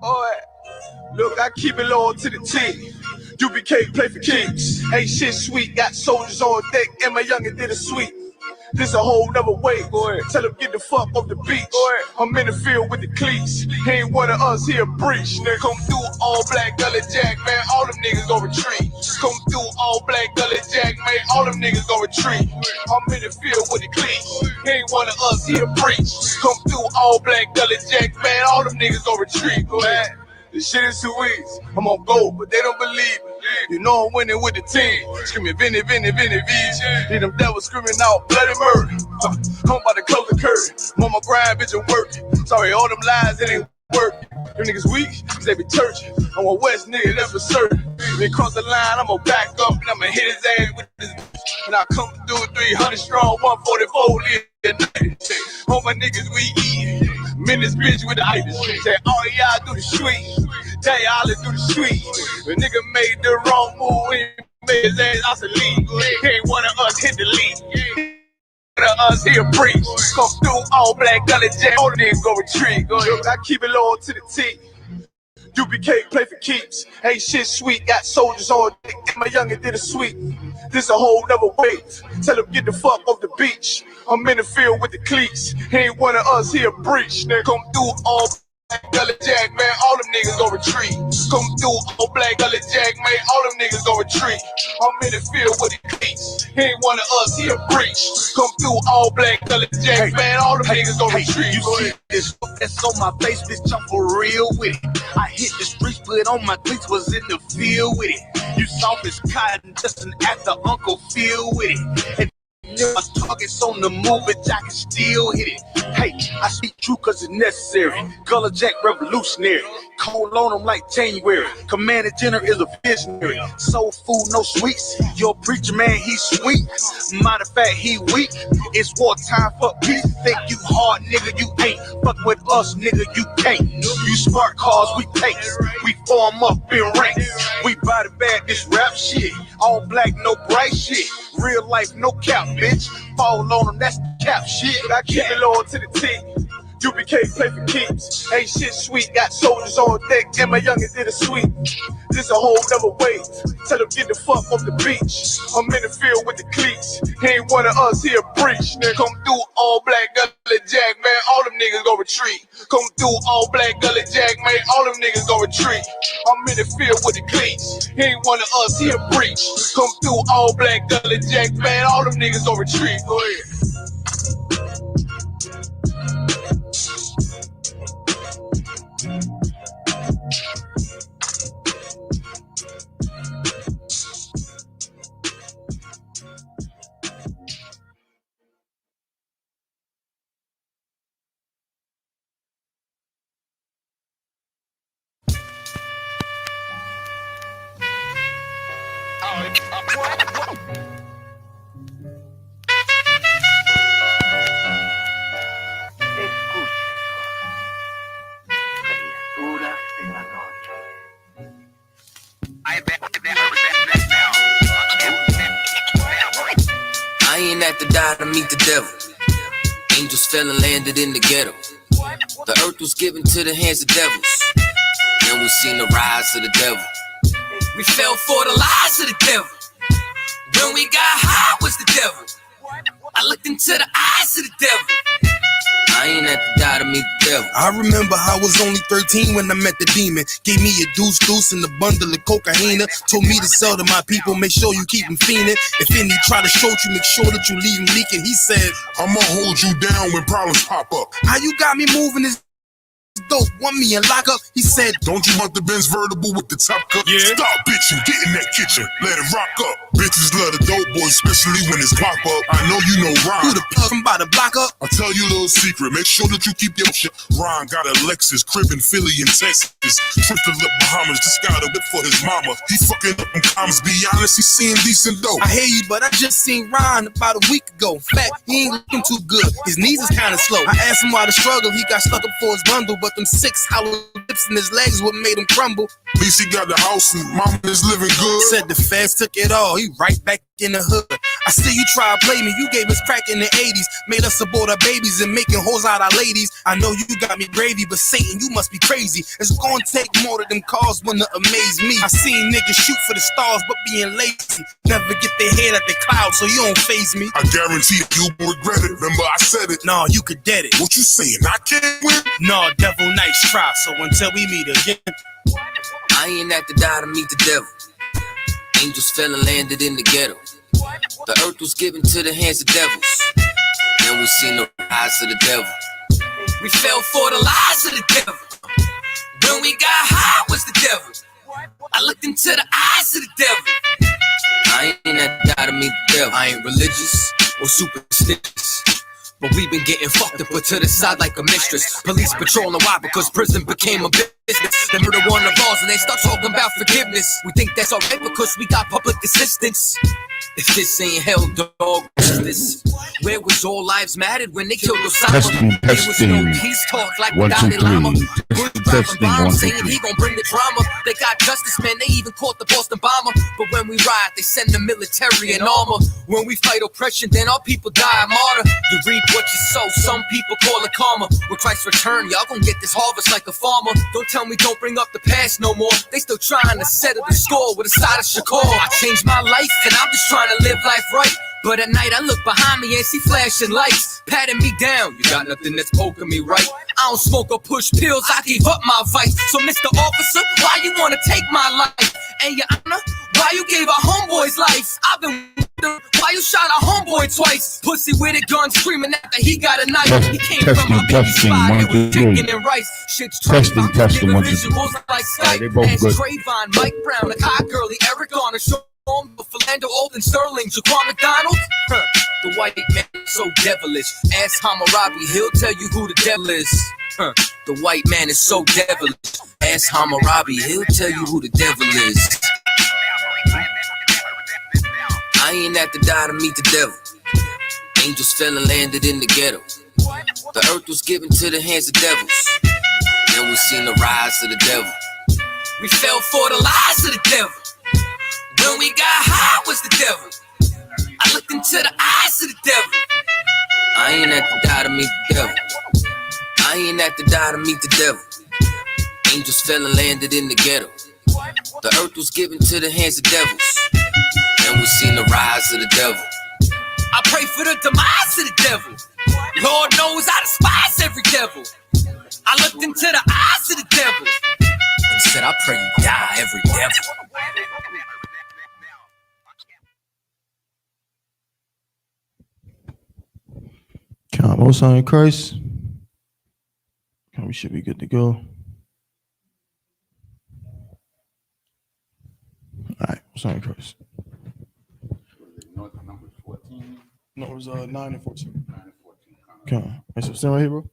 Alright. Look, I keep it loyal to the team. UBK play for keeps. Ain't shit sweet, got soldiers on deck, and my youngin' did a sweep. This a whole nother way, boy. Tell him get the fuck off the beach. Boy. I'm in the field with the cleats. He ain't one of us here breach. Nigga, come through all black gully jack, man. All them niggas gon' retreat. Come through all black gully jack, man. All them niggas gon' retreat. I'm in the field with the cleats. He ain't one of us here breach. Come through all black gully jack, man. All them niggas gon' retreat, boy. This shit is too easy. I'm on gold, but they don't believe it. You know I'm winning with the team. Screaming Vinny, Vinny, Vinny, VJ. Hear them devils screaming out bloody murder. I'm about to close the curtain. I'm on my grind, bitch, I'm working. Sorry, all them lies, it ain't working. Them niggas weak, they be churching. I'm a West nigga, that's for certain. They cross the line, I'ma back up and I'ma hit his ass with this. And I come through 300 strong, 144 live. All my niggas we eat. In this bitch with the itis. Say all y'all do the sweet. Tell y'all let's do the sweet. The nigga made the wrong move. He made his ass out the league. He ain't one of us hit the league. One of us here preach. Come through all black gully jack. All the niggas go retreat. Look, I keep it loyal to the team. UBK play for keeps. Ain't shit sweet. Got soldiers on deck. And my youngin' did a sweep. This a whole nother way. Tell him get the fuck off the beach. I'm in the field with the cleats. He ain't one of us here breach. Nigga, come through all black gully jack, man. All them niggas gon' retreat. Come through all black gully jack, man. All them niggas gon' retreat. I'm in the field with the cleats. He ain't one of us here breach. Come through all black gully jack, man. All them niggas gon' retreat. You see this that's on my face, bitch, I'm for real with it. I hit the streets, put on my cleats, was in the field with it. You soft as cotton, just an actor, Uncle Phil with it. And my target's on the move, bitch, I can still hit it. Hey, I speak true cause it's necessary. Gullah Jack revolutionary. Cold on them like January. Commander General is a visionary. Soul food, no sweets. Your preacher man, he's sweet. Matter of fact, he weak. It's wartime for peace. Think you hard, nigga, you ain't. Fuck with us, nigga, you can't. You smart cars, we pace. We form up in ranks. We body bag this rap shit. All black, no bright shit. Real life, no cap, bitch. Fall on them, that's the cap shit. I keep it loyal to the team. UBK play for keeps. Ain't shit sweet. Got soldiers on deck. And my youngin' did a sweep. This a whole nother way. Tell them get the fuck off the beach. I'm in the field with the cleats. He ain't one of us here breach. Nigga, come through all black gully jack, man. All them niggas gon' retreat. Come through all black gully jack, man. All them niggas gon' retreat. I'm in the field with the cleats. He ain't one of us here breach. Come through all black gully jack, man. All them niggas gon' retreat. Go ahead. I ain't have to die to meet the devil. Angels fell and landed in the ghetto. The earth was given to the hands of devils. Then we seen the rise of the devil. We fell for the lies of the devil. When we got high was the devil. I looked into the eyes of the devil. I ain't have to die to meet the devil. I remember I was only 13 when I met the demon. Gave me a deuce and a bundle of cocaine. Told me to sell to my people, make sure you keep them fiending. If any try to shoot you, make sure that you leave them leaking. He said, I'ma hold you down when problems pop up. how you got me moving this dope? Want me in lockup? He said, Don't you want the Benz vertible with the top cut? Yeah. Stop bitching, get in that kitchen, let it rock up. Bitches love the dope boy, especially when it's pop up. I know you know Ron. who the fuck I'm about to block up? I'll tell you a little secret, make sure that you keep your shit. Ron got a Lexus, crib in Philly and Texas. Trip to the Bahamas, just got a whip for his mama. He fucking up in commas, be honest, he seeing decent dope. I hear you, but I just seen Ron about a week ago. In fact, he ain't looking too good. His knees is kinda slow. I asked him why the struggle, he got stuck up for his bundle, but them 6 hollow lips in his legs what made him crumble. At least he got the house and mama is living good. Said the feds took it all, he right back in the hood. I see you try to play me. You gave us crack in the 80s, made us abort our babies and making hoes out our ladies. I know you got me gravy, but Satan, you must be crazy. It's gonna take more than them cars when to amaze me. I seen niggas shoot for the stars, but being lazy. Never get their head at the clouds, so you don't faze me. I guarantee you will regret it. Remember I said it. Nah, you could dead it. What you saying? I can't win? Nah, devil, nice try. So until we meet again. I ain't have to die to meet the devil. Angels fell and landed in the ghetto. The earth was given to the hands of devils. Then we seen the rise of the devil. We fell for the lies of the devil. When we got high was the devil. I looked into the eyes of the devil. I ain't had to die to meet the devil. I ain't religious or superstitious, but we been getting fucked up, put to the side like a mistress. Police patrolling why? Because prison became a business. They murder one of ours and they start talking about forgiveness. We think that's alright because we got public assistance. If this ain't hell, dog, what's this? Where was all lives mattered when they killed Osama? There was no peace talk like the Dalai Lama. Testing, 1, 2, 3. Saying he gon' bring the drama. They got justice, man. They even caught the Boston bomber. But when we ride, they send the military in armor. When we fight oppression, then our people die a martyr. You reap what you sow. Some people call it karma. With Christ's return, y'all gon' get this harvest like a farmer. Don't tell me don't bring up the past no more. They still trying to settle the score with a side of Shakur. I changed my life and I'm just trying to live life right. But at night I look behind me and see flashing lights, patting me down. You got nothing that's poking me right. I don't smoke or push pills, I gave up my vice. So Mr. Officer, why you wanna take my life? And your honor, why you gave a homeboy's life? I've been wondering why you shot a homeboy twice. Pussy with a gun screaming after he got a knife. He came from a baby spot, he was chicken and rice. Shit's Testing, 1, 2, 3. like Skype. They both good. Trayvon, Mike Brown, the hot girly, Eric on the show. Philando, Olden, Sterling, Jaquan McDonald. The white man is so devilish. Ask Hammurabi, he'll tell you who the devil is. The white man is so devilish. Ask Hammurabi, he'll tell you who the devil is. I ain't have to die to meet the devil. Angels fell and landed in the ghetto. The earth was given to the hands of devils. Then we seen the rise of the devil. We fell for the lies of the devil. When we got high was the devil. I looked into the eyes of the devil. I ain't have to die to meet the devil. I ain't have to die to meet the devil. Angels fell and landed in the ghetto. The earth was given to the hands of devils. Then we seen the rise of the devil. I pray for the demise of the devil. Lord knows I despise every devil. I looked into the eyes of the devil and said, I pray you die, every devil. Count most high in Christ. We should be good to go. All right, most high in Christ. No, it was 9 and 14. Come on. So stand right here, bro.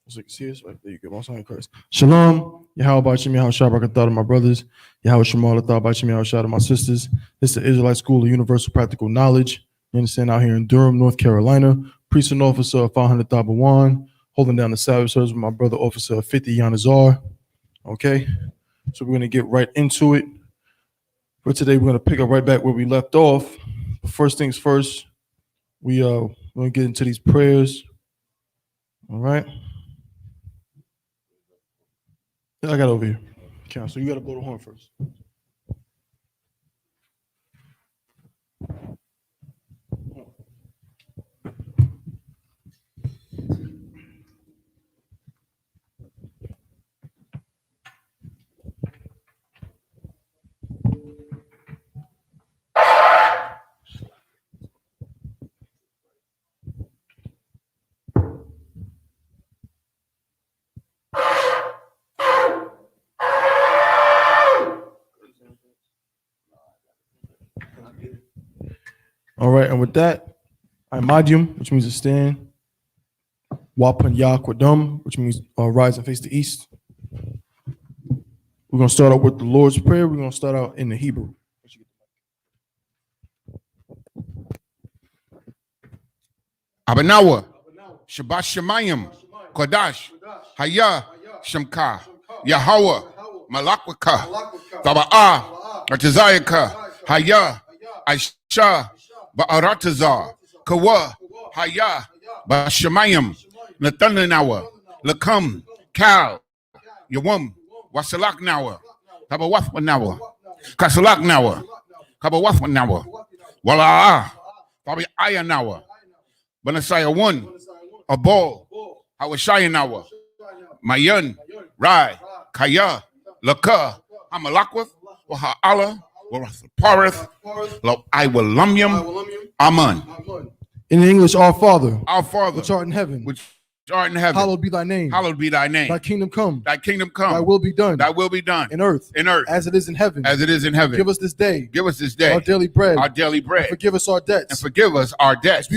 So you can see us. Right there you go. Most high in Christ. Shalom. Yahweh Bashim, Yahweh Shabbat, I thought of my brothers. Yahweh Shemal, I thought Bashim, Yahweh Shabbat, my sisters. This is the Israelite School of Universal Practical Knowledge. You understand? Out here in Durham, North Carolina. Priest and officer of 500 Tabawan, holding down the Sabbath service with my brother officer of 50 Yanazar. Okay, so we're going to get right into it. For today, we're going to pick up right back where we left off. But first things first, we're going to get into these prayers. All right. I got over here. Okay, so you got to blow the horn first. All right, and with that, Imadium, which means to stand. Wapanya Kwadum, which means rise and face the east. We're going to start out with the Lord's Prayer. We're going to start out in the Hebrew. Abanawa, Shabbat Shemayim, Kodash, Haya, Shemka, Yahweh, Malakwaka, Taba'ah, Atazayaka, Haya, Aisha, Ba'aratazar, Kawa, Haya, Bashamayim, Nathanawa, Lakam, Kal, Yawum, Wasalak Nawa, Kabawafma Nawa, Kasalak Nawa, Kabawafma Nawa, Wala, Fabi Ayanawa, Banasaya 1, Abol, Hawashayanawa, Mayan, Rai, Kaya, Laka, Hamalakwath, Waha'ala, Parith, Lo Iwalumium, Aman. In English, our Father, Which art in heaven, hallowed be thy name. Hallowed be thy name. Thy kingdom come. Thy kingdom come. Thy will be done. Thy will be done. In earth. As it is in heaven. Give us this day. Our daily bread. Our daily bread. And forgive us our debts. And forgive us our debts.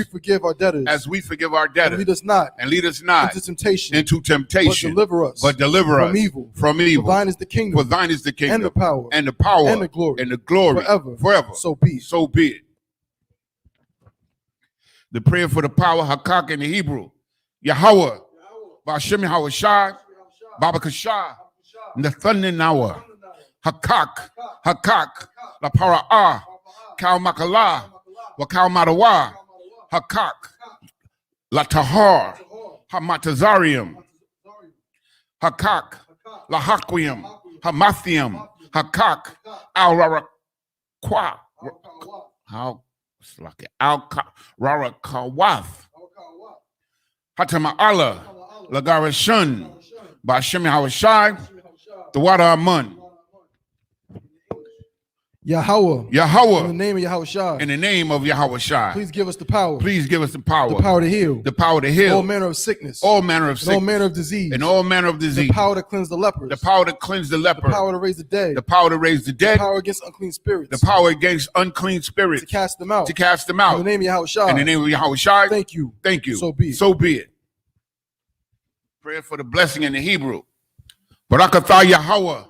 As we forgive our debtors. And lead us not. Into temptation. But deliver us. From evil. For thine is the kingdom. And the power. And the glory. Forever. So be it. The prayer for the power Hakak in the Hebrew. Yahweh, Ba'Shem Hawashai, Baba Kashai, Nathanawa, Hakak, La Para'ah, Kal Makala, Wakal Madawa, Hakak, La Tahar, Hamatazarium, Hakak, La Haquium, Hamathium, Hakak, Al Rarakwa, Al Rarakawath. Hatama Allah, Lagarashun, Ba'Shem Hawashai, the water Amun. Yahweh. In the name of Yahushua. In the name of Yahushua. Please give us the power. The power to heal. All manner of sickness. All manner of disease. And all manner of disease. The power to cleanse the lepers. The power to cleanse the leper. The power to raise the dead. The power against unclean spirits. The power against unclean spirits. To cast them out. In the name of Yahushua. Thank you. So be it. Prayer for the blessing in the Hebrew. Barakatha Yahweh.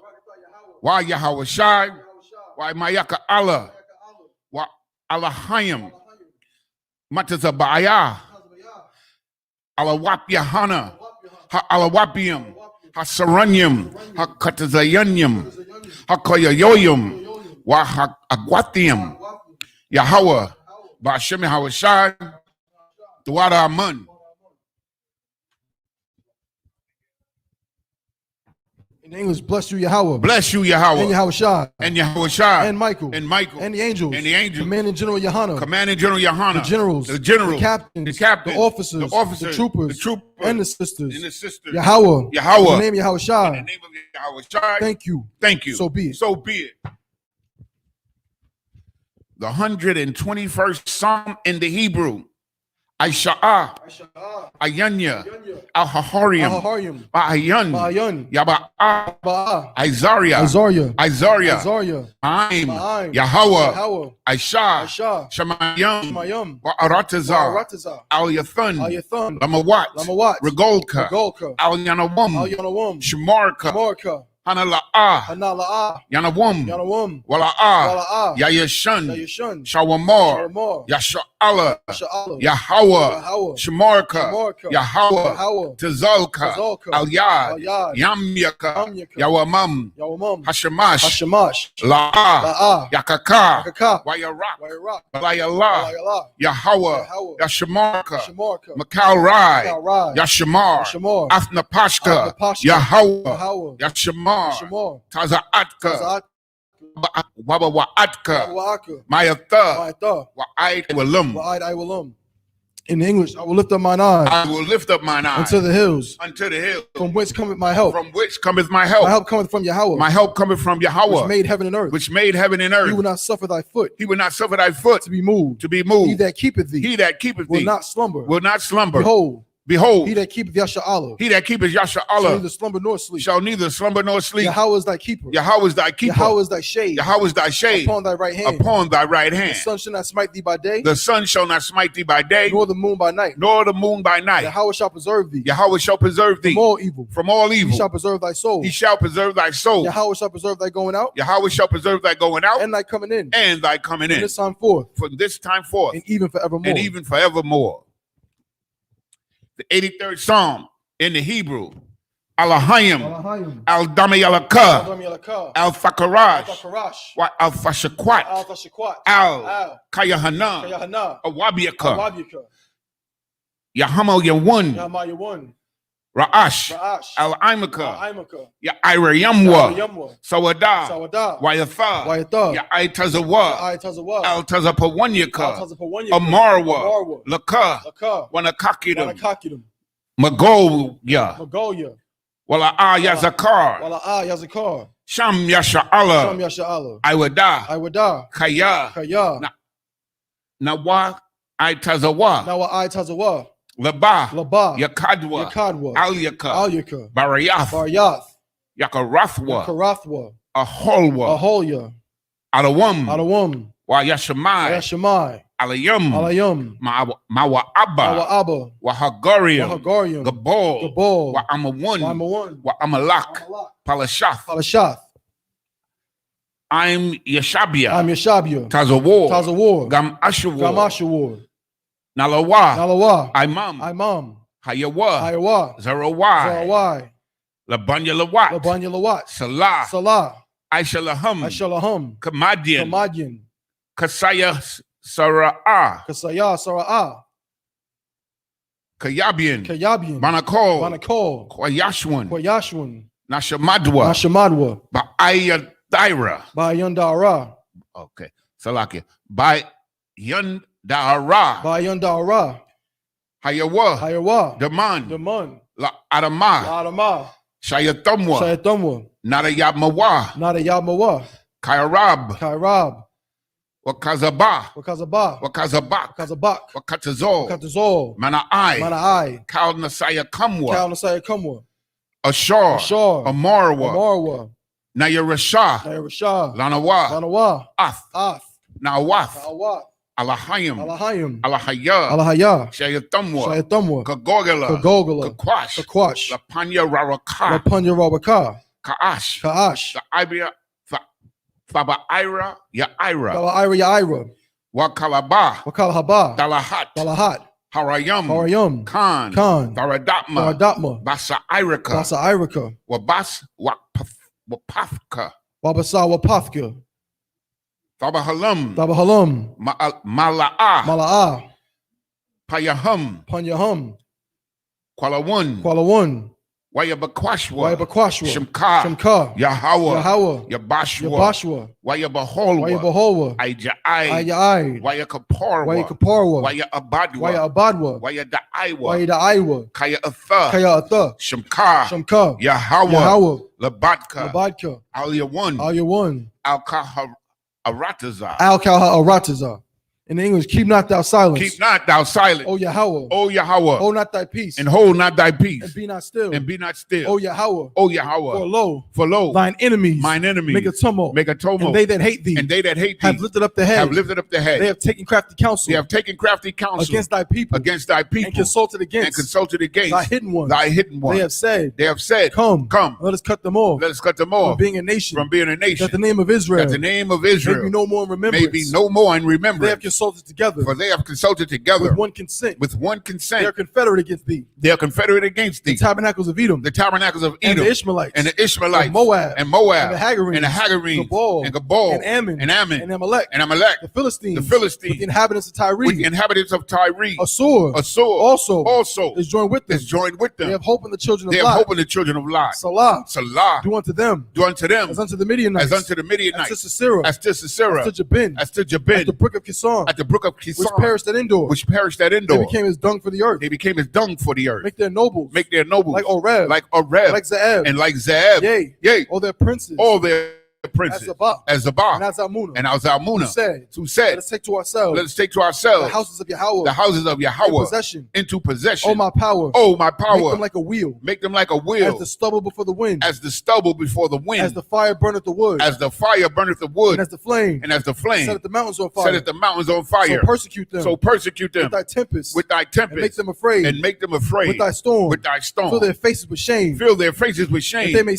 Why Yahushua? Why Mayaka Allah? Why Allahayim? Matazabaya. Alawap Yahana. Ha Alawapium. Ha Saranyum. Ha Katazayanyum. Ha Koyoyoyum. Why Ha Agwatium. Yahweh. Ba'Shem Hawashai. The water Amun. In English, bless you, Yahweh. And Yahushua. And Michael. And the angels. Commanding General Yohana. The generals. The captains. The officers. The troopers. And the sisters. Yahweh. In the name of Yahushua. Thank you. So be it. The 121st Psalm in the Hebrew. Aisha'ah, Ayanya, Al-Haharium, Ba'ayan, Yaba'ah, Isaiah, Aim, Yahweh, Aisha, Shemayim, Ba'aratazar, Al-Yathun, Lamawat, Regolka, Al-Yanawum, Shemarka, Hanala'ah, Yanawum, Wala'ah, Yayashun, Shawamar, Yasha'ala, Yahweh, Shemarka, Yahweh, Tazalka, Al-Yad, Yamyaka, Yawamam, Hashemash, La'ah, Yakaka, Wayarak, Balayallah, Yahweh, Yashemarka, Makal Rai, Yashamar, Athnapashka, Yahweh, Yashamar, Taza'atka, Wabawa'atka, Mayatha, Wa'id Walum. In English, I will lift up mine eyes. Unto the hills. From whence cometh my help? My help cometh from Yahweh. Which made heaven and earth. He will not suffer thy foot. To be moved. He that keepeth thee. Will not slumber. Behold, he that keepeth Yasha'Allah. Shall neither slumber nor sleep. Yahweh is thy keeper. Yahweh is thy shade. Upon thy right hand. The sun shall not smite thee by day. Nor the moon by night. Yahweh shall preserve thee. From all evil. He shall preserve thy soul. Yahweh shall preserve thy going out. And thy coming in. From this time forth. And even forevermore. The 83rd Psalm in the Hebrew. Alahayim, Al Damayalaka, Al Fakarash, Al Fashakwat, Al Kayahana, Awabiaka, Yahamo Yawun, Ra'ash, Al Imaka, Ya Ira Yamwa, Sawada, Wayatha, Ya Aitazawa, Al Tazapawanyaka, Amarwa, Laka, Wanakakidum, Magoya, Wala Yazakar, Sham Yasha Allah, Iwada, Kaya, Nawa Aitazawa, Laba, Yakadwa, Alyaka, Barayath, Yakarathwa, Aholya, Alawum, Wa Yashamai, Alayum, Mawa Abba, Wahagarium, Gabol, Wa Amawan, Wa Amalak, Palashath, I'm Yeshabia, Tazawar, Gam Ashawar, Nalawa, Imam, Hayawa, Zarawai, Labanya Salah, Aishalahum, Kamadian, Kasaya Sara'ah, Kayabian, Manakol, Kwayashwan, Nashamadwa, Bayandara. Okay, Salaki, Bayandara, Hayawa, Daman, La Adama, Shayatumwa, Nadayamawa, Kairab, Wakazabak, Wakatazol, Mana'ai, Kal Nasaya Kamwa, Ashar, Amarwa, Nayarashah, Lanawa, Ath, Nawaf, Alahayim, Alahaya, Shayatumwa, Kagogala, Kakwash, Lapanya Rawaka, Kaash, the Ibia, Faba Ira, Ya Ira, Wakalaba, Dalahat, Harayum, Khan, Tharadatma, Basa Irika, Wabas, Wapafka, Wapafka, Tabahalum, Mala'ah, Panyahum, Kualawun, Wayabakwashwa, Shimka, Yahawah, Yabashwa, Wayabaholwa, Ayai, Wayakaparwa, Wayabadwa, Wayadaiwa, Kayatha, Shimka, Yahawah, Labadka, Aliyawun, Al-Kaha-Aratazar. In English, keep not thou silence. Keep not thou silent. O Yahweh. O Yahweh. Hold not thy peace. And hold not thy peace. And be not still. And be not still. O Yahweh. O Yahweh. For lo. Thine enemies. Mine enemies. Make a tumult. And they that hate thee. Have lifted up the head. They have taken crafty counsel. Against thy people. And consulted against. Thy hidden ones. They have said. Come. Let us cut them off. From being a nation. That the name of Israel. May be no more in remembrance. They have consulted together. With one consent. They are confederate against thee. The tabernacles of Edom. And the Ishmaelites. And Moab. And the Hagarenes. Gabal. And Ammon. And Amalek. The Philistines. With the inhabitants of Tyre. Assur. Also is joined with them. They have hope in the children of Lot. Salah. Do unto them. As unto the Midianites. As to Sisera. As to Jabin. At the brook of Kison. Which perished at Endor. They became as dung for the earth. Make their nobles. Like Oreb. Like Zeeb. And like Zeeb. Yea. All their princes. As Zabah. And Al-Zalmunna. Who said. Let us take to ourselves. The houses of Yahweh. Into possession. Oh my power. Make them like a wheel. As the stubble before the wind. As the fire burneth the wood. And as the flame. Set the mountains on fire. So persecute them. With thy tempest. And make them afraid. With thy storm. Fill their faces with shame. That they may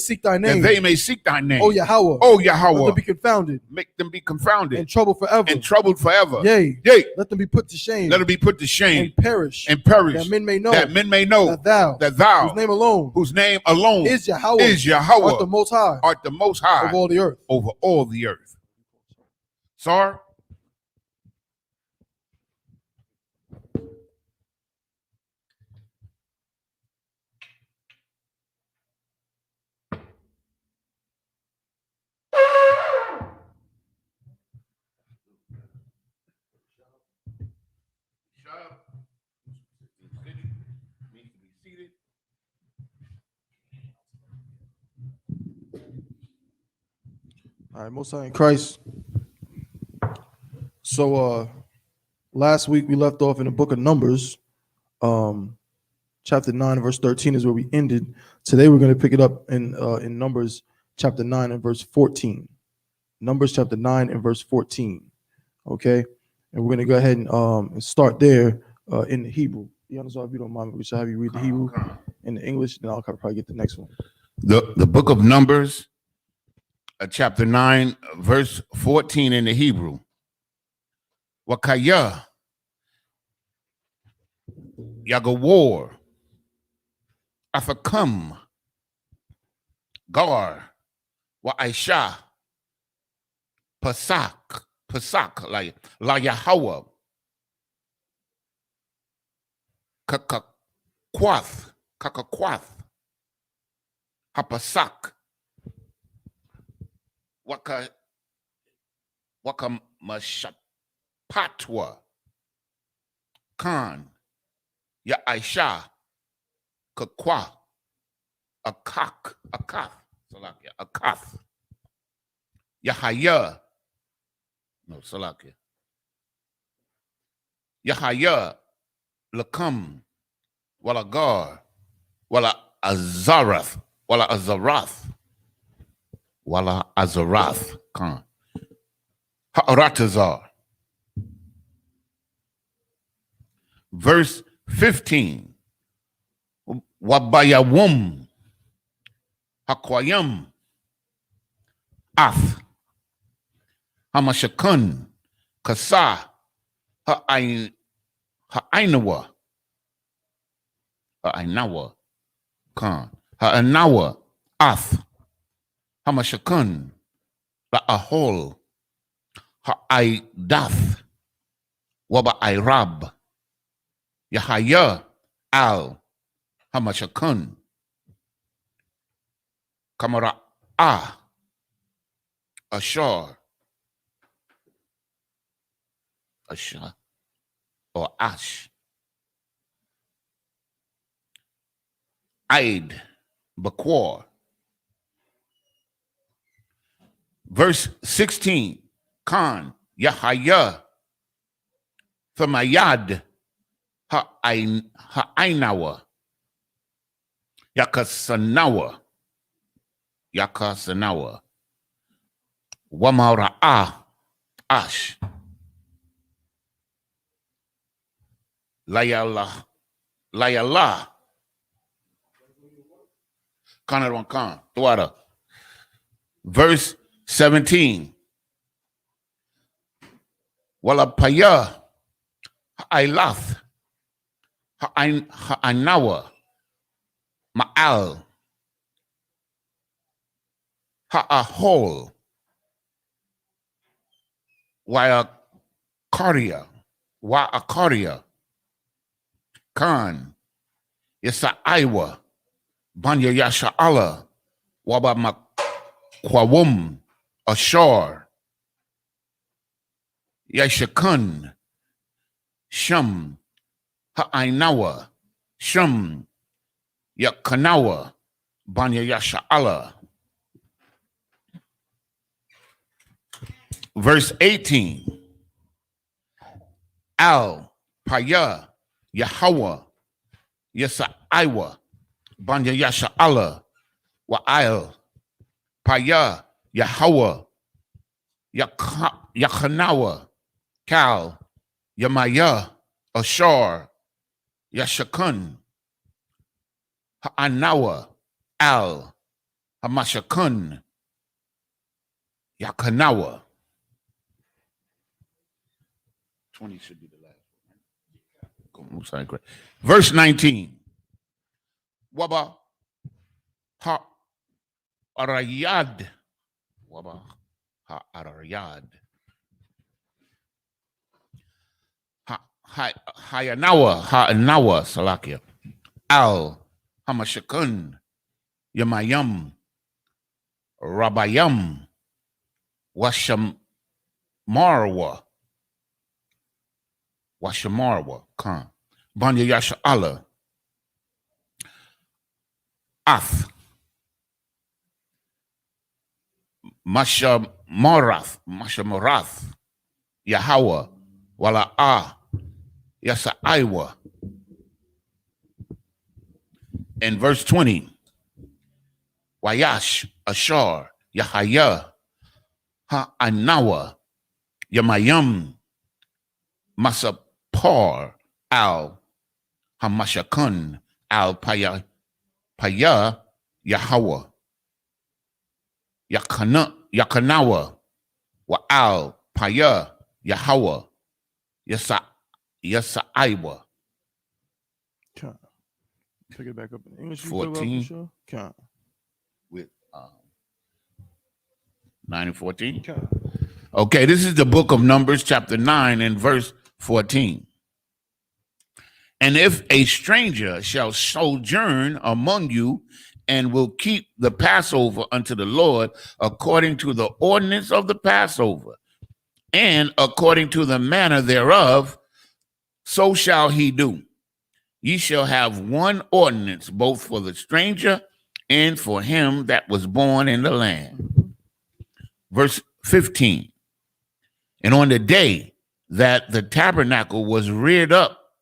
seek thy name. O Yahweh. O Yahweh. Let them be confounded. Make them be confounded. And troubled forever. And troubled forever. Yea. Yea. Let them be put to shame. Let them be put to shame. And perish. And perish. That men may know. That men may know. That thou. Whose name alone. Is Yahweh. Art the most high. Art the most high. Over all the earth. Over all the earth. Sir? All right, Most High in Christ. So last week we left off in the book of Numbers. Chapter 9, verse 13 is where we ended. Today we're going to pick it up in Numbers chapter 9 and verse 14. Numbers chapter 9 and verse 14. Okay? And we're going to go ahead and start there in the Hebrew. If you don't mind, we should have you read the Hebrew and the English, then I'll probably get the next one. The book of Numbers, chapter 9, verse 14 in the Hebrew. Wakaya Yagawar Afakam Gar Wa Aisha Pasak La Yahweh Kakakwath Hapasak Waka Mashapatwa Khan Ya Aisha Kakwa Akath Yahaya Yahaya Lakam Walagar Wala Azarath Khan Ha'aratazar. Verse 15. Wabayawum Hakwayam Ath Hamashakun Kasa Ha'ainawa Khan Ha'anawa Ath Hamashakun La'ahol Ha'aidath Waba Irab Yahaya Al Hamashakun Kamara Ashar or Ash Aid Bakwar. Verse 16, Khan, Yahaya, Famayad, Ha'ainawa, Yakasanawa, Wamara'a, Ash, Layala, Khan, Tuara. Verse 17. Walapaya Ha'ailath Ha'ainawa Ma'al Ha'ahol Wa'akaria Khan Yasa'aiwa Banya Yasha'ala Waba Makwawum Ashar Yashakun Shum Ha'ainawa Shum Yakanawa Banya Yasha'ala. Verse 18. Al Paya Yahweh Yasa'aiwa Banya Yasha'ala Wa'al Paya Yahweh Yakanawa Kal Yamaya Ashar Yashakun Ha'anawa Al Hamashakun Yakanawa. 20 should be the last one. Verse 19. Waba ha arayad. Waba ha arayad. Hayanawa Salakia. Al Hamashakun Yamayam Rabayam Washamarwa Khan Banya Yasha Allah Ath Mashamorath Yahweh Wala Yasa Iwa. In verse 20, Wayash Ashar Yahaya Ha'anawa Yamayam Masapar Al Hamashakun Al Paya Yahweh Yakanawa Wa Al Paya Yahweh Yasa Iwa. Pick it back up in English. 14. With 9 and 14. Okay, this is the book of Numbers, chapter 9 and verse 14. And if a stranger shall sojourn among you and will keep the Passover unto the Lord according to the ordinance of the Passover and according to the manner thereof, so shall he do. Ye shall have one ordinance, both for the stranger and for him that was born in the land. Verse 15. And on the day that the tabernacle was reared up,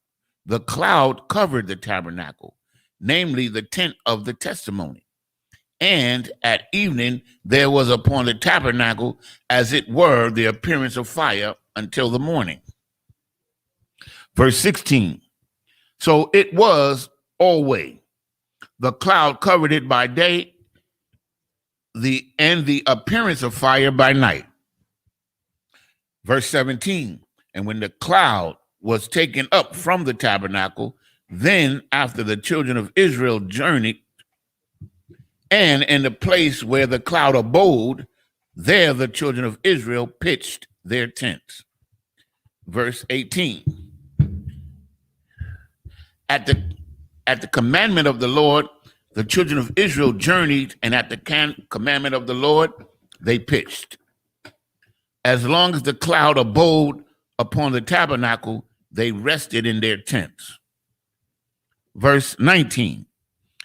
the cloud covered the tabernacle, namely the tent of the testimony. And at evening there was upon the tabernacle, as it were, the appearance of fire until the morning. Verse 16. So it was always. The cloud covered it by day, and the appearance of fire by night. Verse 17. And when the cloud was taken up from the tabernacle, then after the children of Israel journeyed, and in the place where the cloud abode, there the children of Israel pitched their tents. Verse 18. At the commandment of the Lord, the children of Israel journeyed, and at the commandment of the Lord, they pitched. As long as the cloud abode upon the tabernacle, they rested in their tents. Verse 19.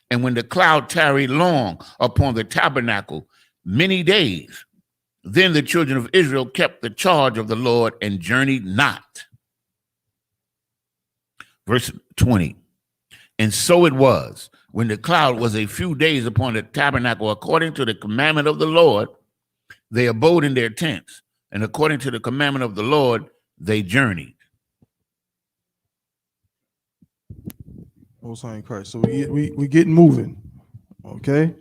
And when the cloud tarried long upon the tabernacle many days, then the children of Israel kept the charge of the Lord and journeyed not. Verse 20. And so it was, when the cloud was a few days upon the tabernacle, according to the commandment of the Lord, they abode in their tents, and according to the commandment of the Lord, they journeyed. Most High in Christ. So we getting moving, okay?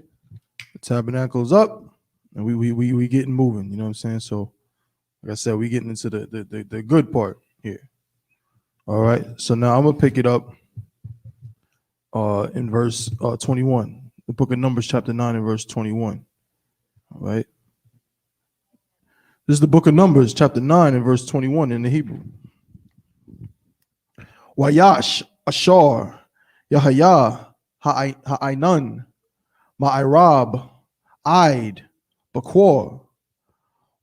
The tabernacle's up, and we getting moving. You know what I'm saying? So, like I said, we getting into the good part here. All right. So now I'm gonna pick it up in verse 21. The book of Numbers, chapter 9, and verse 21. All right. This is the book of Numbers, chapter 9, and verse 21 in the Hebrew. Wayash Ashar Yahaya Ha'ainan Ma'irab Aid Bakwar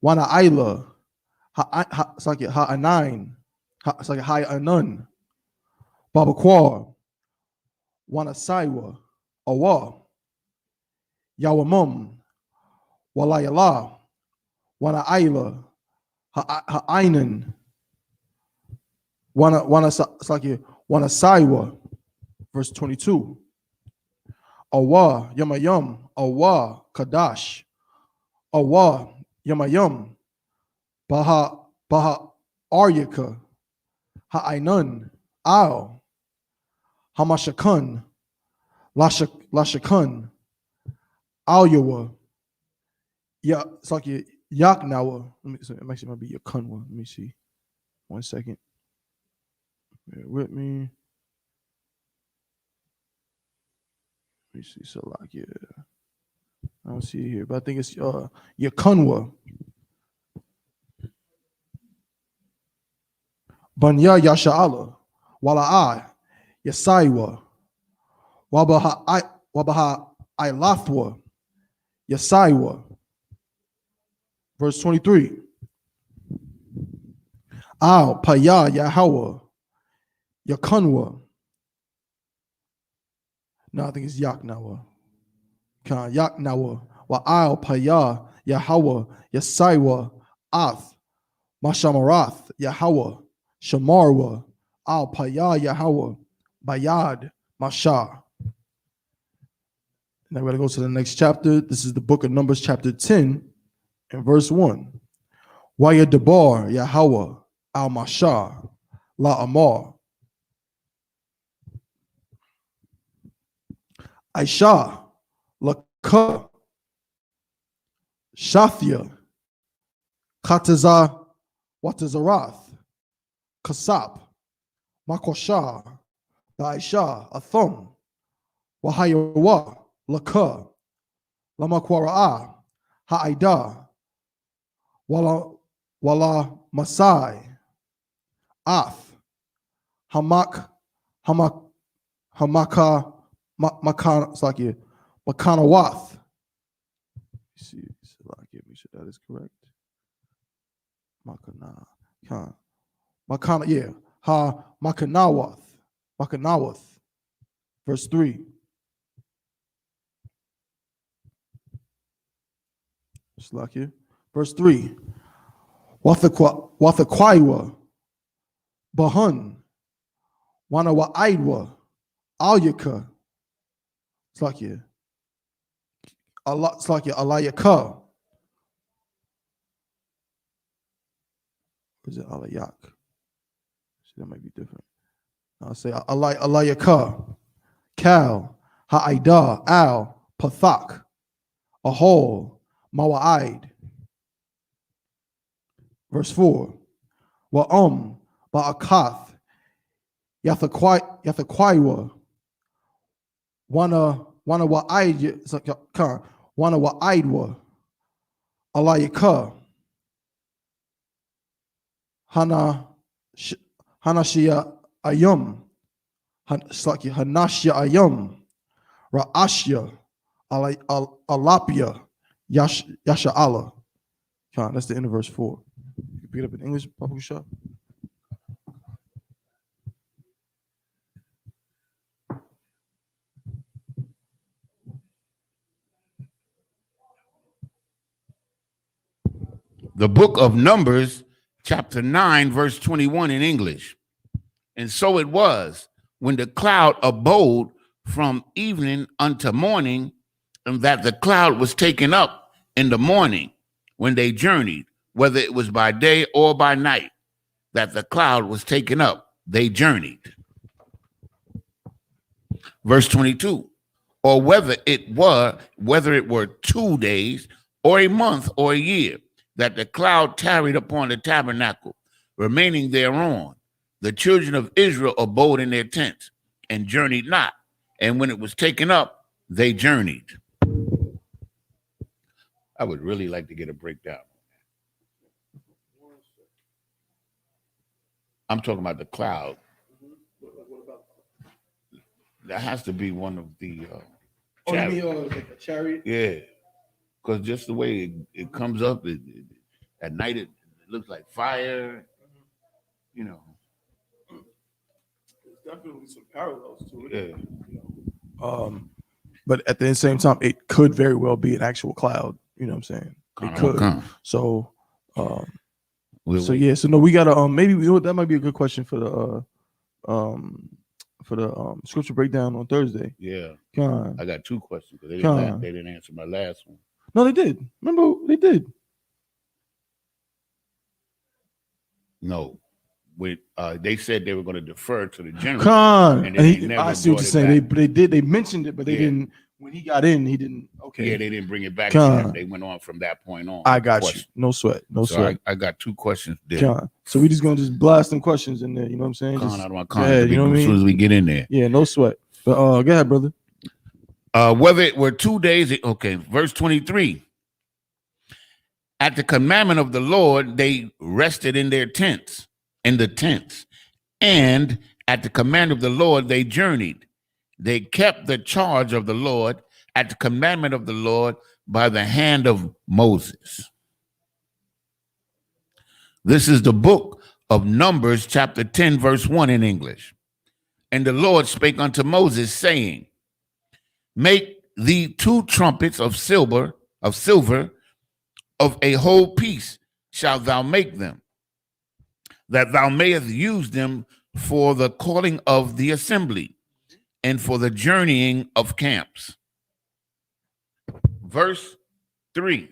Wana'ila Ha'anain Ha'anun Babakwar Wanasaiwa Awa Yawamum Walayala Wana'ila Ha'ainan Wanasaiwa. Verse 22. Awa Yamayam Awa Kadash Awa Yamayam Baha Aryaka Ha'ainan Al Hamashakun Lashakun Al Yawa Ya Saki Yaknawa. It might be Yakunwa. Let me see. 1 second. Bear with me. Let me see. Salakia. I don't see it here, but I think it's Yakunwa. Banya Yasha'ala. Wala'a. Yasaiwa. Wabaha Ilathwa. Yasaiwa. Verse 23. Al Paya Yahweh. Yakunwa. No, I think it's Yaknawa. Yaknawa. Wa Al Paya Yahweh. Yasaiwa. Ath. Mashamarath Yahweh. Shamarwa. Al Paya Yahweh. Bayad. Masha. Now we're going to go to the next chapter. This is the book of Numbers, chapter 10, and verse 1. Waya Debar Yahweh Al Masha La Amar. Aisha Lakah Shathia Kataza Watazarath Kasap Makosha Aisha Athum Wahayawa Lakah Lamakwara'a Ha'ida Wala Masai Ath Hamaka Makanawath. See, make sure that is correct. Makana, yeah. Ha Makanawath. Verse 3. Slakia. Verse 3. Wathakwaiwa. Bahun. Wanawa Aidwa. Alyaka. Slakia. Slakia Alayaka. Or is it Alayak? That might be different. I'll say Alayaka. Cal. Ha'ida. Al. Pathak. Ahol. Mawa'id. Verse 4. Wa'um. Ba'akath. Yathaqaiwa. Wana wa'idwa. Alayaka. Hanashia ayum. Hanashia ayum. Ra'ashya. Alapia. Yasha'ala. That's the end of verse 4. You can pick it up in English, Papa Shah. The book of Numbers, chapter 9, verse 21 in English. And so it was, when the cloud abode from evening unto morning, and that the cloud was taken up in the morning when they journeyed, whether it was by day or by night, that the cloud was taken up, they journeyed. Verse 22, or whether it were 2 days or a month or a year, that the cloud tarried upon the tabernacle, remaining thereon. The children of Israel abode in their tents and journeyed not. And when it was taken up, they journeyed. I would really like to get a breakdown. I'm talking about the cloud. That has to be one of the like a chariot? Yeah. Because just the way it comes up, at night it looks like fire, you know. There's definitely some parallels to it. Yeah. But at the same time, it could very well be an actual cloud. You know what I'm saying? It could. So, so no, we gotta maybe that might be a good question for the scripture breakdown on Thursday. Yeah. Con. I got 2 questions because they didn't answer my last one. No, they did. Remember, they did. No. They said they were going to defer to the general. Con. And I see what you're saying. They mentioned it, but they didn't. when he got in, he didn't. Okay. Yeah, they didn't bring it back to him. They went on from that point on. I got you. No sweat. No sweat. I got 2 questions there. So we just gonna just blast some questions in there. You know what I'm saying? You know what I mean? As soon as we get in there. Yeah, no sweat. But go ahead, brother. Whether it were 2 days. Okay, verse 23. At the commandment of the Lord, they rested in the tents. And at the command of the Lord, they journeyed. They kept the charge of the Lord at the commandment of the Lord by the hand of Moses. This is the book of Numbers, chapter 10, verse 1 in English. And the Lord spake unto Moses, saying, make thee 2 trumpets of silver, of a whole piece shalt thou make them, that thou mayest use them for the calling of the assembly and for the journeying of camps. Verse 3.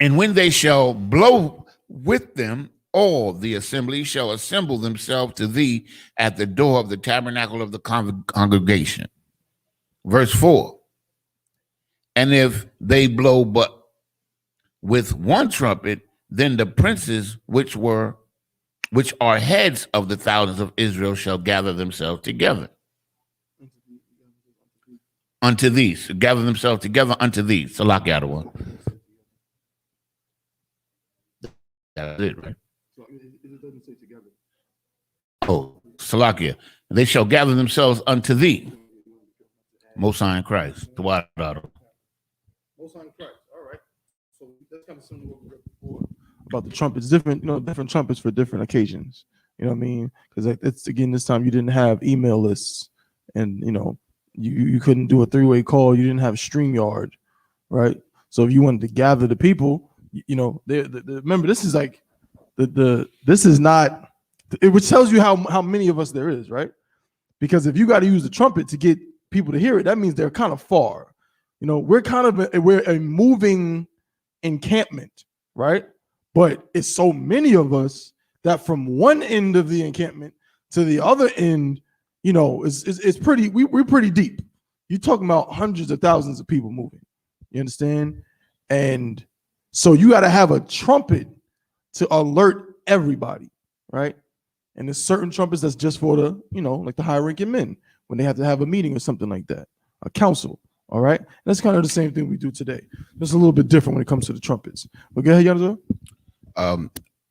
And when they shall blow with them, all the assembly shall assemble themselves to thee at the door of the tabernacle of the congregation. Verse 4. And if they blow but with 1 trumpet, then the princes which are heads of the thousands of Israel shall gather themselves together unto these. Gather themselves together unto these. Salak Yadawa. That's it, right? It doesn't say together. Oh, Salakia. They shall gather themselves unto thee. Most High in Christ. The water. Most High in Christ. All right. So that's kind of similar to what we read before about the trumpets. Different trumpets for different occasions. You know what I mean? Because it's, again, this time you didn't have email lists, and you couldn't do a 3-way call. You didn't have StreamYard, right? So if you wanted to gather the people, remember, this is like this is not it, which tells you how many of us there is, right? Because if you got to use the trumpet to get people to hear it, that means they're kind of far. We're a moving encampment, right? But it's so many of us that from one end of the encampment to the other end, it's pretty. We're pretty deep. You're talking about hundreds of thousands of people moving. You understand? And so you got to have a trumpet to alert everybody, right? And there's certain trumpets that's just for the, like the high-ranking men when they have to have a meeting or something like that, a council. All right, that's kind of the same thing we do today. Just a little bit different when it comes to the trumpets. But go ahead, Yanazar.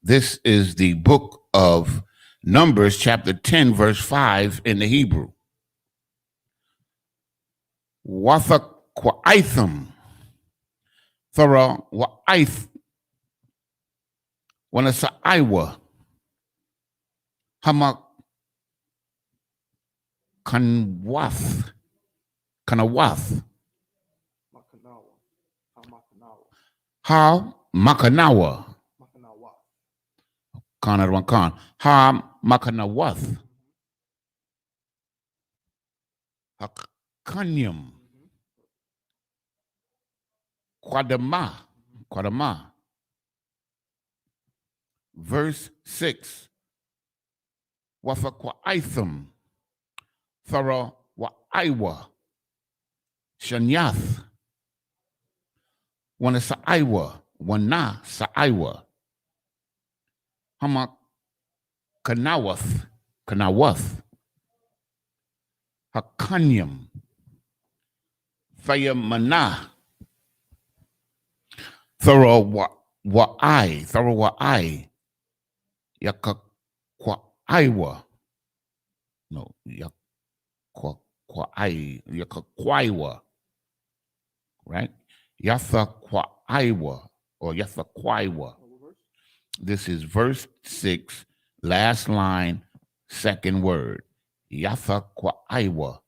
This is the book of Numbers, chapter 10, verse 5 in the Hebrew. Watha Quaitham. Thara Wa'ith. Wanasa Iwa. Hamak Kanwath. Kanawath. Ha Makanawa. Khan Khan. Ha Makanawath. Hakanyam. Quadama. Verse 6. Wafa Quaitham. Thara Wa'iwa. Shanyath. Wana Sa'iwa. Wana Sa'iwa. Hamak Kanawath. Hakanyam. Fayamana. Thara Wa'ai. Yakakwaiwa. No, Yakakwaiwa. Right? Yathakwaiwa or Yathakwaiwa. This is verse 6, last line, second word. Yathakwaiwa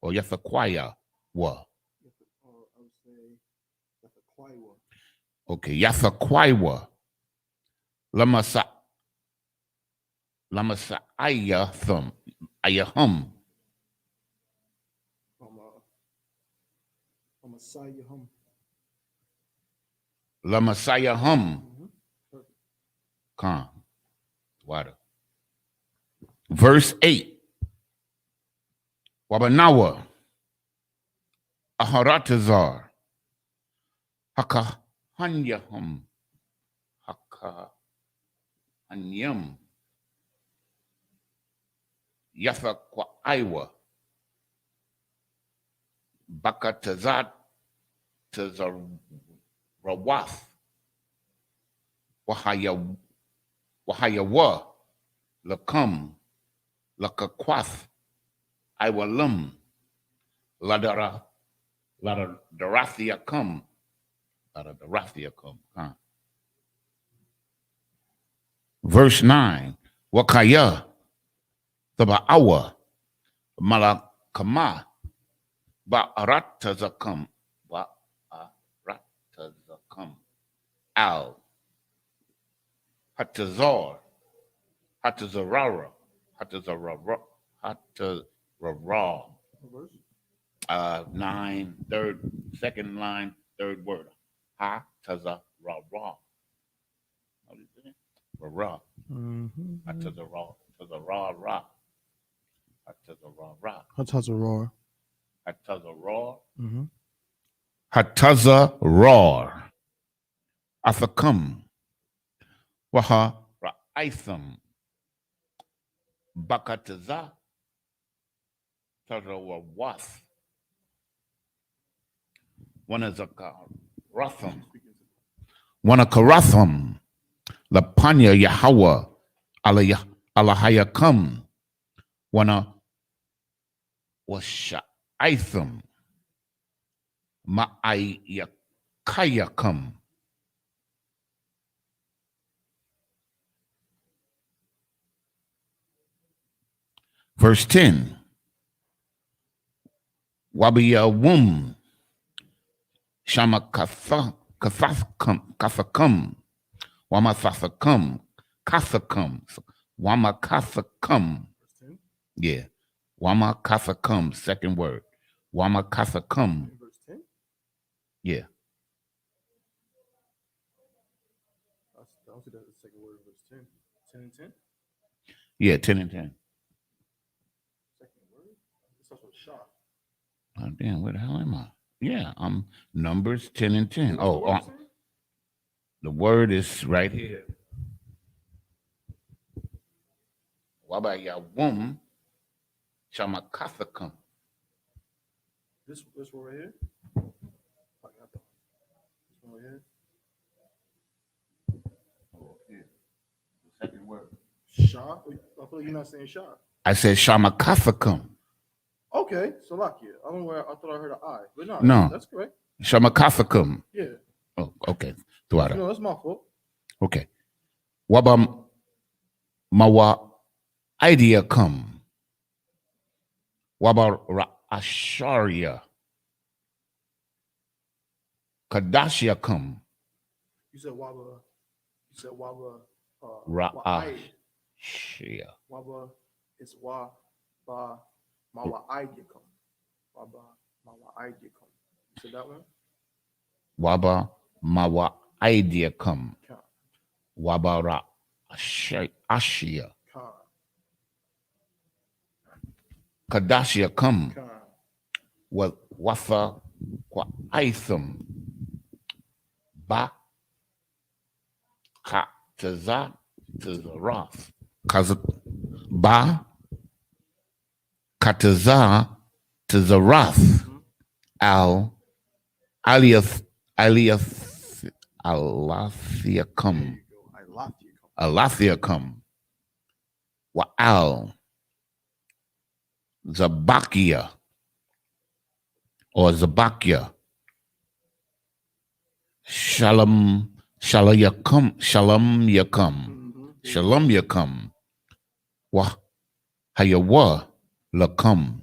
or Yathakwaiwa. Okay, Yathakwaiwa. Lamasa ayathum. Ayahum. Lamasayahum. Come. Water. Verse 8. Wabanawa. Aharatazar. Hakahanyahum. Hakahanyam. Yathaqwa Iwa. Bakatazat Tazarawath. Wahayawa. Lakam. Lakakwath. Iwalum. Ladarathia come. Ladarathia come. Huh? Verse 9. Wakaya. Taba'awa. Malakama. Ba'aratazakam. Ba'aratazakam. Al. Hatazar. Hatazarara. Hatazarara. Hatazarara. 9, second line, third word. Hatazarara. How do you say it? Ra. Hatazarara. Hatazarara. Hatazarara. Hatazarara. Hatazarara. Hatazarara. Athakam. Waha Ra'itham. Bakataza. Tarawawath. Wanazakaratham. Wanakaratham. Lapanya Yahweh. Alahayakam. Wana Washa'itham. Ma'ayakayakam. Verse 10. Wabiyawum. Shamakathakum. Kathakam. Wamathakam. Kathakam. Wamakathakam. Yeah. Wamakathakam. Second word. Wamakathakam. Verse 10? Yeah. I don't see that the second word in verse 10. 10 and 10? Yeah, 10 and 10. Second word? It starts with Shah. Oh, damn, where the hell am I? Yeah, I'm Numbers 10 and 10. The word is right here. Wabayawum Shamakathakam. This one right here? This one right here? Oh, here. The second word. Shah? I feel like you're not saying Shah. I said Shamakathakam. Okay, Salakia. I don't know where I thought I heard an I, but no, that's correct. Shamakathakam. Yeah. Oh, okay. Throughout it. No, that's my fault. Okay. Wabam Mawa idea come. Waba Asharia. Kadashia come. You said Waba. Ra'ashia. Waba is Waba Mawa idea come. Waba Mawa idea come. You said that one? Waba Mawa idea come. Waba Ashia. Kadashia come. Well, Wafa Kwa Itham. Ba Ka Taza Tazarath. Ba Kataza Tazarath. Al Alathiacum. Alathiacum. Wa'al. Zabakia. Or Zabakia. Shalom Yakum. Shalom Yakum. Wa Hayawa Lakum.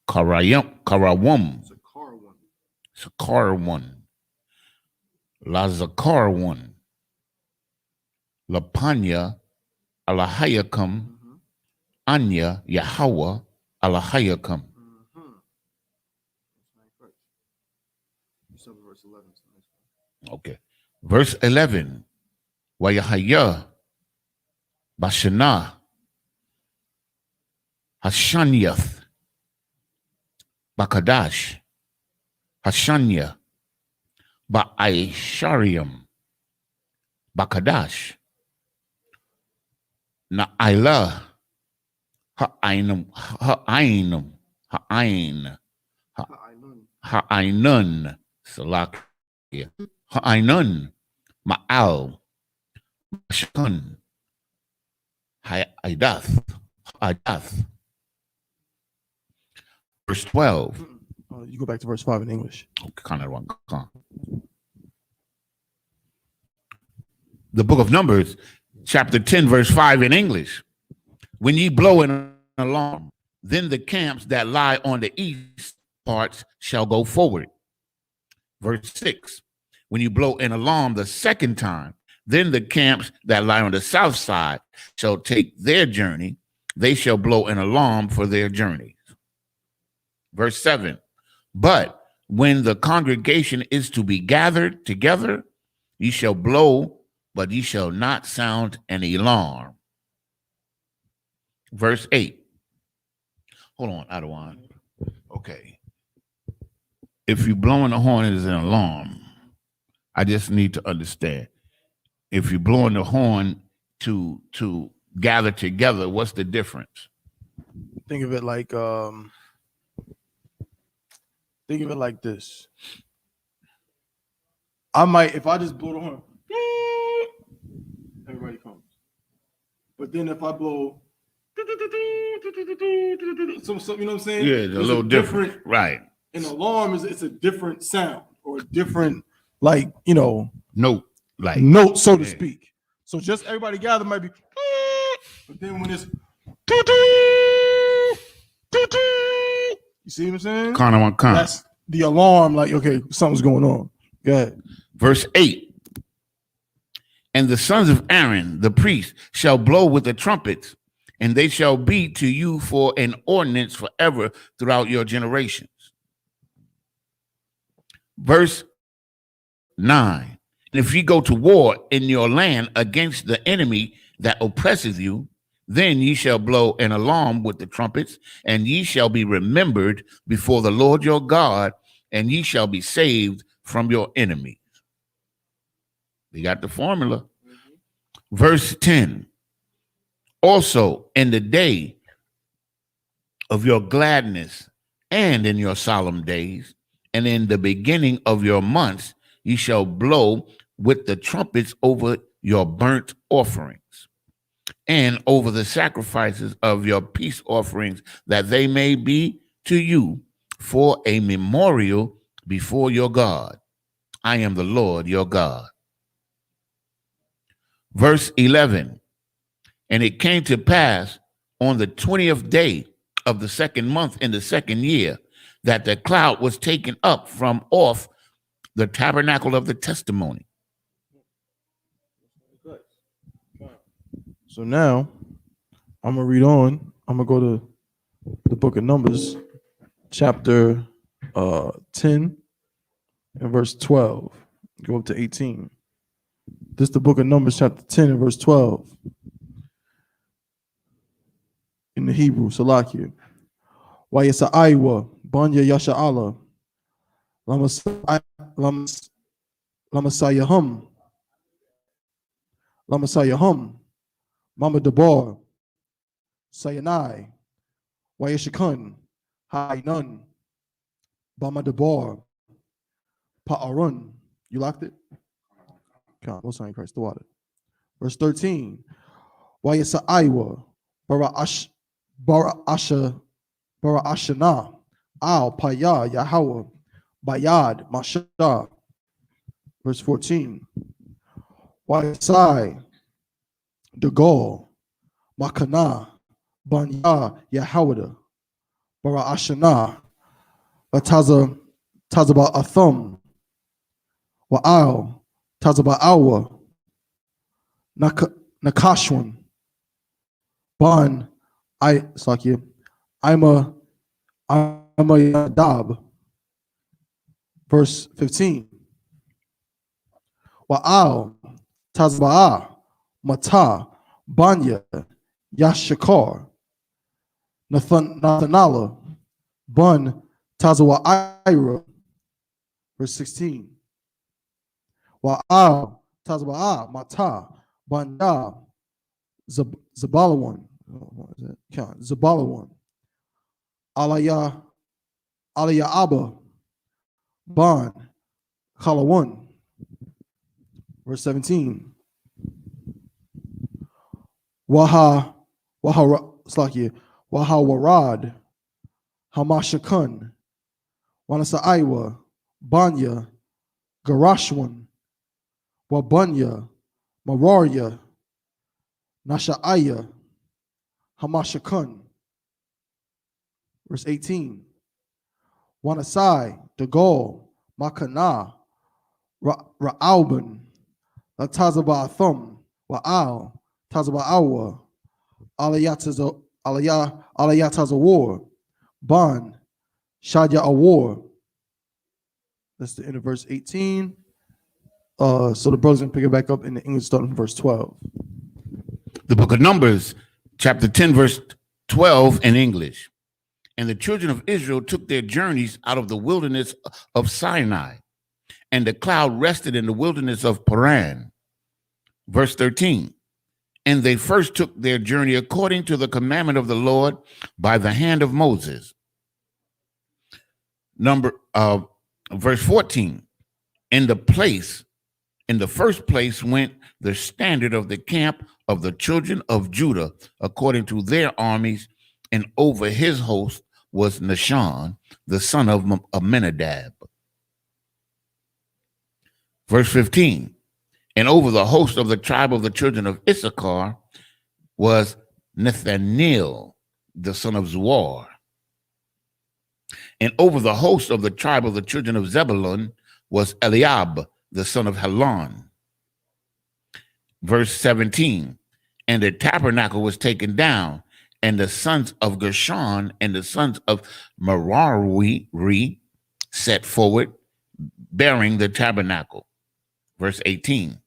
Karawum. Sakarwan. Lazakarwan. Lapanya Alahayakam. Anya Yahweh Alahayakam. Okay. Verse 11. Wayahaya Bashana Hashanyath, Bakadash, Hashanya, Ba'aisharium, Bakadash, Na'ila, Ha'ainum, Ha'ainum, Ha'ain, Ha'ainun, Salakia, Ha'ainun, Ma'al, Mashkun, Ha'adath, Ha'adath. Verse 12. You go back to verse 5 in English. The book of Numbers, chapter 10, verse 5 in English. When ye blow an alarm, then the camps that lie on the east parts shall go forward. Verse 6. When you blow an alarm the second time, then the camps that lie on the south side shall take their journey. They shall blow an alarm for their journeys. Verse 7. But when the congregation is to be gathered together, ye shall blow, but ye shall not sound an alarm. Verse 8. Hold on, Adawan. Okay. If you blowing the horn is an alarm, I just need to understand. If you're blowing the horn to gather together, what's the difference? Think of it like this. I might, if I just blow the horn, everybody comes. But then if I blow, so you know what I'm saying? Yeah, it's a little different. Right. An alarm it's a different sound or a different, like, you know, note, so to speak. So just everybody gather might be, but then when it's, you see what I'm saying? That's the alarm, like, okay, something's going on. Go ahead. Verse 8. And the sons of Aaron, the priest, shall blow with the trumpets, and they shall be to you for an ordinance forever throughout your generations. Verse 9. And if ye go to war in your land against the enemy that oppresseth you, then ye shall blow an alarm with the trumpets, and ye shall be remembered before the Lord your God, and ye shall be saved from your enemies. We got the formula. Verse 10. Also, in the day of your gladness and in your solemn days, and in the beginning of your months, ye shall blow with the trumpets over your burnt offerings and over the sacrifices of your peace offerings, that they may be to you for a memorial before your God. I am the Lord your God. Verse 11. And it came to pass on the 20th day of the second month in the second year, that the cloud was taken up from off the tabernacle of the testimony. So now I'm going to read on. I'm going to go to the book of Numbers, chapter 10 and verse 12. Go up to 18. This is the book of Numbers, chapter 10 and verse 12. In the Hebrew, Salakia. Wayesa'aiwa, Banya Yasha'ala, Lamasayahum, Mama Debar, Sayanai, Wayeshakun, Hainun, Bama Debar, Pa'arun. You locked it? Come, most high Christ, the water. Verse 13. Wayesa'aiwa, Bara'ashana, Al Paya Yahweh, Bayad Mashah. Verse 14. Wayesai, Degol, Makana, Banya Yahweh, Bara'ashana, Tazaba Athum, Wa'al, Tazaba Awa, Nakashwan, Ban, I'm a Dab. Verse 15. Wa'al, Tazba'a, Mata, Banya, Yashakar, Nathanala, Bun Tazawa Ira, verse 16. Wa'al Tazawa Mata, Banda Zabalawan, Zabalawan, Alaya Abba, Ban Kalawan, verse 17. Waha Warad, Hamashakun, Wanasa Iwa, Banya, Garashwan, Wabunya, Mararia, Nasha'aya, Hamashakun. Verse 18. Wanasai, Dagol, Makana, Ra'alban, Latazaba Thum, Wa'al, Tazaba Awa, Alayatazawar, Ban, Shadya Awar. That's the end of verse 18. So the brothers going to pick it back up in the English starting from verse 12. The book of Numbers, chapter 10, verse 12 in English. And the children of Israel took their journeys out of the wilderness of Sinai, and the cloud rested in the wilderness of Paran. Verse 13. And they first took their journey according to the commandment of the Lord by the hand of Moses. Verse 14. In the first place went the standard of the camp of the children of Judah according to their armies, and over his host was Nahshon, the son of Amminadab. Verse 15. And over the host of the tribe of the children of Issachar was Nathaniel, the son of Zuar. And over the host of the tribe of the children of Zebulun was Eliab, the son of Helon. Verse 17. And the tabernacle was taken down, and the sons of Gershon and the sons of Merari set forward, bearing the tabernacle. Verse 18.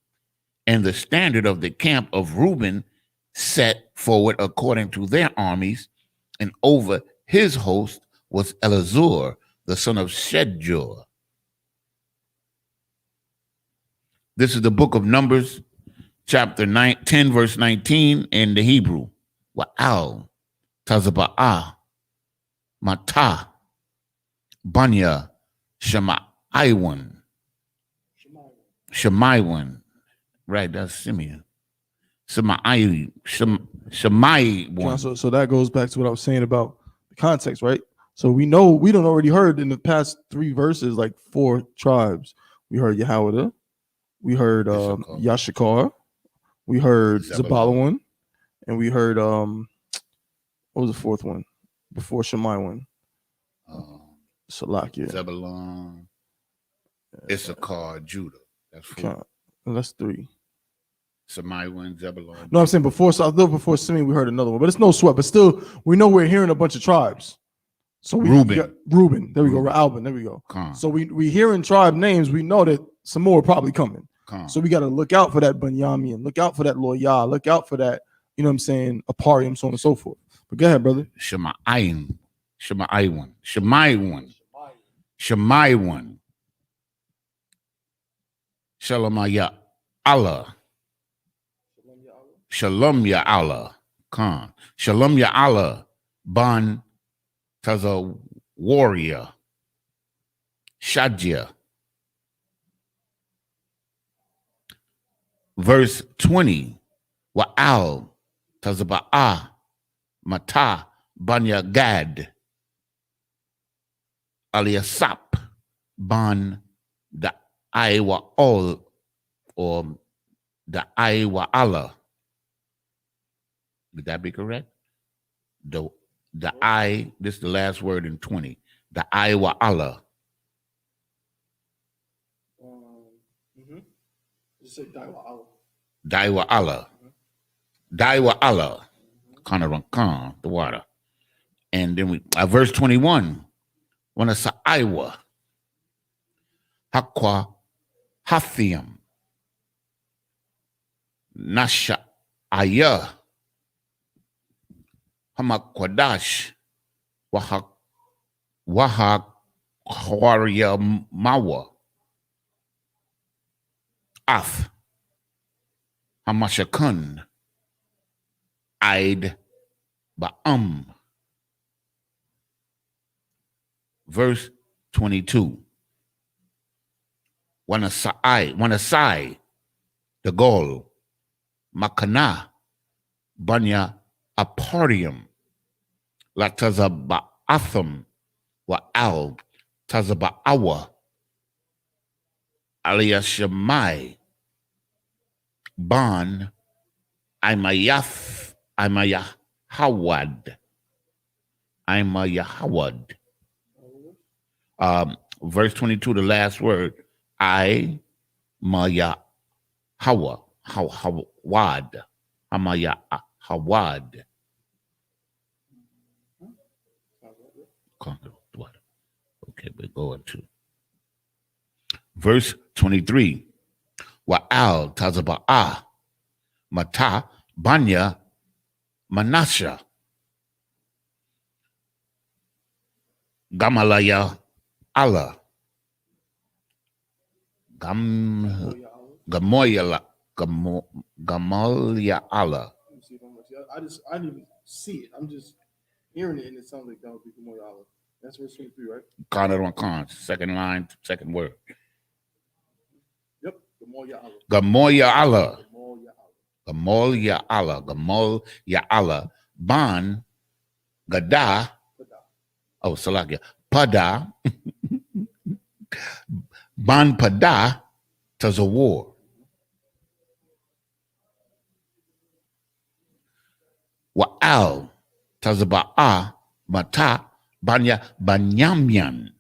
And the standard of the camp of Reuben set forward according to their armies, and over his host was Elazur, the son of Shedjur. This is the book of Numbers, chapter 10, verse 19 in the Hebrew. Wa'al, Tazaba'ah, Mata, Banya, Shemaiwan. Right, that's Simeon. Shemaiwan. So that goes back to what I was saying about the context, right? So we know we don't already heard in the past 3 verses like 4 tribes. We heard Yahawada, we heard Yashakar, we heard Zabalawan, and we heard what was the 4th one before Shemaiwan? Salakia. Zebulun, Issachar, Judah. That's 4. That's 3. Shemaiwan, Zebulun. No, I'm saying before Simeon, we heard another one, but it's no sweat. But still, we know we're hearing a bunch of tribes. So Reuben. There we go. Reuben. There we go. So we hearing tribe names. We know that some more are probably coming. So we got to look out for that Bunyamin, look out for that Loyal, look out for that. You know what I'm saying? Aparium, so on and so forth. But go ahead, brother. Shemaiwan. Shalom ya Allah. Shalom ya Allah. Shalom ya Allah. Ban Taza warrior. Shadja. Verse 20. Wa'al Tazaba'ah Mata Banya Gad. Aliasap Ban the Iowa all or the Iowa Allah. Would that be correct? The I, this is the last word in 20. The Iowa Allah. Just say Daiwa Allah. Daiwa Allah. Daiwa Allah. Kanarankan, the water. And then we verse 21. When it's Iowa. Hakwa Hathiam. Nasha Ayah. Hamakwadash. Mawa. Ath. Hamashakun. Aid Ba'am. Verse 22. Wanasai, the goal, Makana, Banya Apartium, La Tazaba'atham, Wa'al, Tazaba'awa, Aliyashamai, Ban, Imayahawad. Verse 22, the last word, Hawad, Hawad. Okay, we're going to verse 23. Wa'al Tazaba'ah, Mata, Banya, Manasha, Gamalaya, Allah, Gamoya Allah. I didn't even see it. I'm just hearing it, and it sounds like that would be Gamoya Allah. That's verse 23, right? Khan Khan, second line, second word. Yep, Gamoya Allah. Gamoya Allah. Gamoya Allah. Gamoya Allah. Ban, Gada. Oh, Salakia. Pada. Ban Pada. Tazawar. Wa'al. Tazaba'a. Mata. Banya. Banyamyan.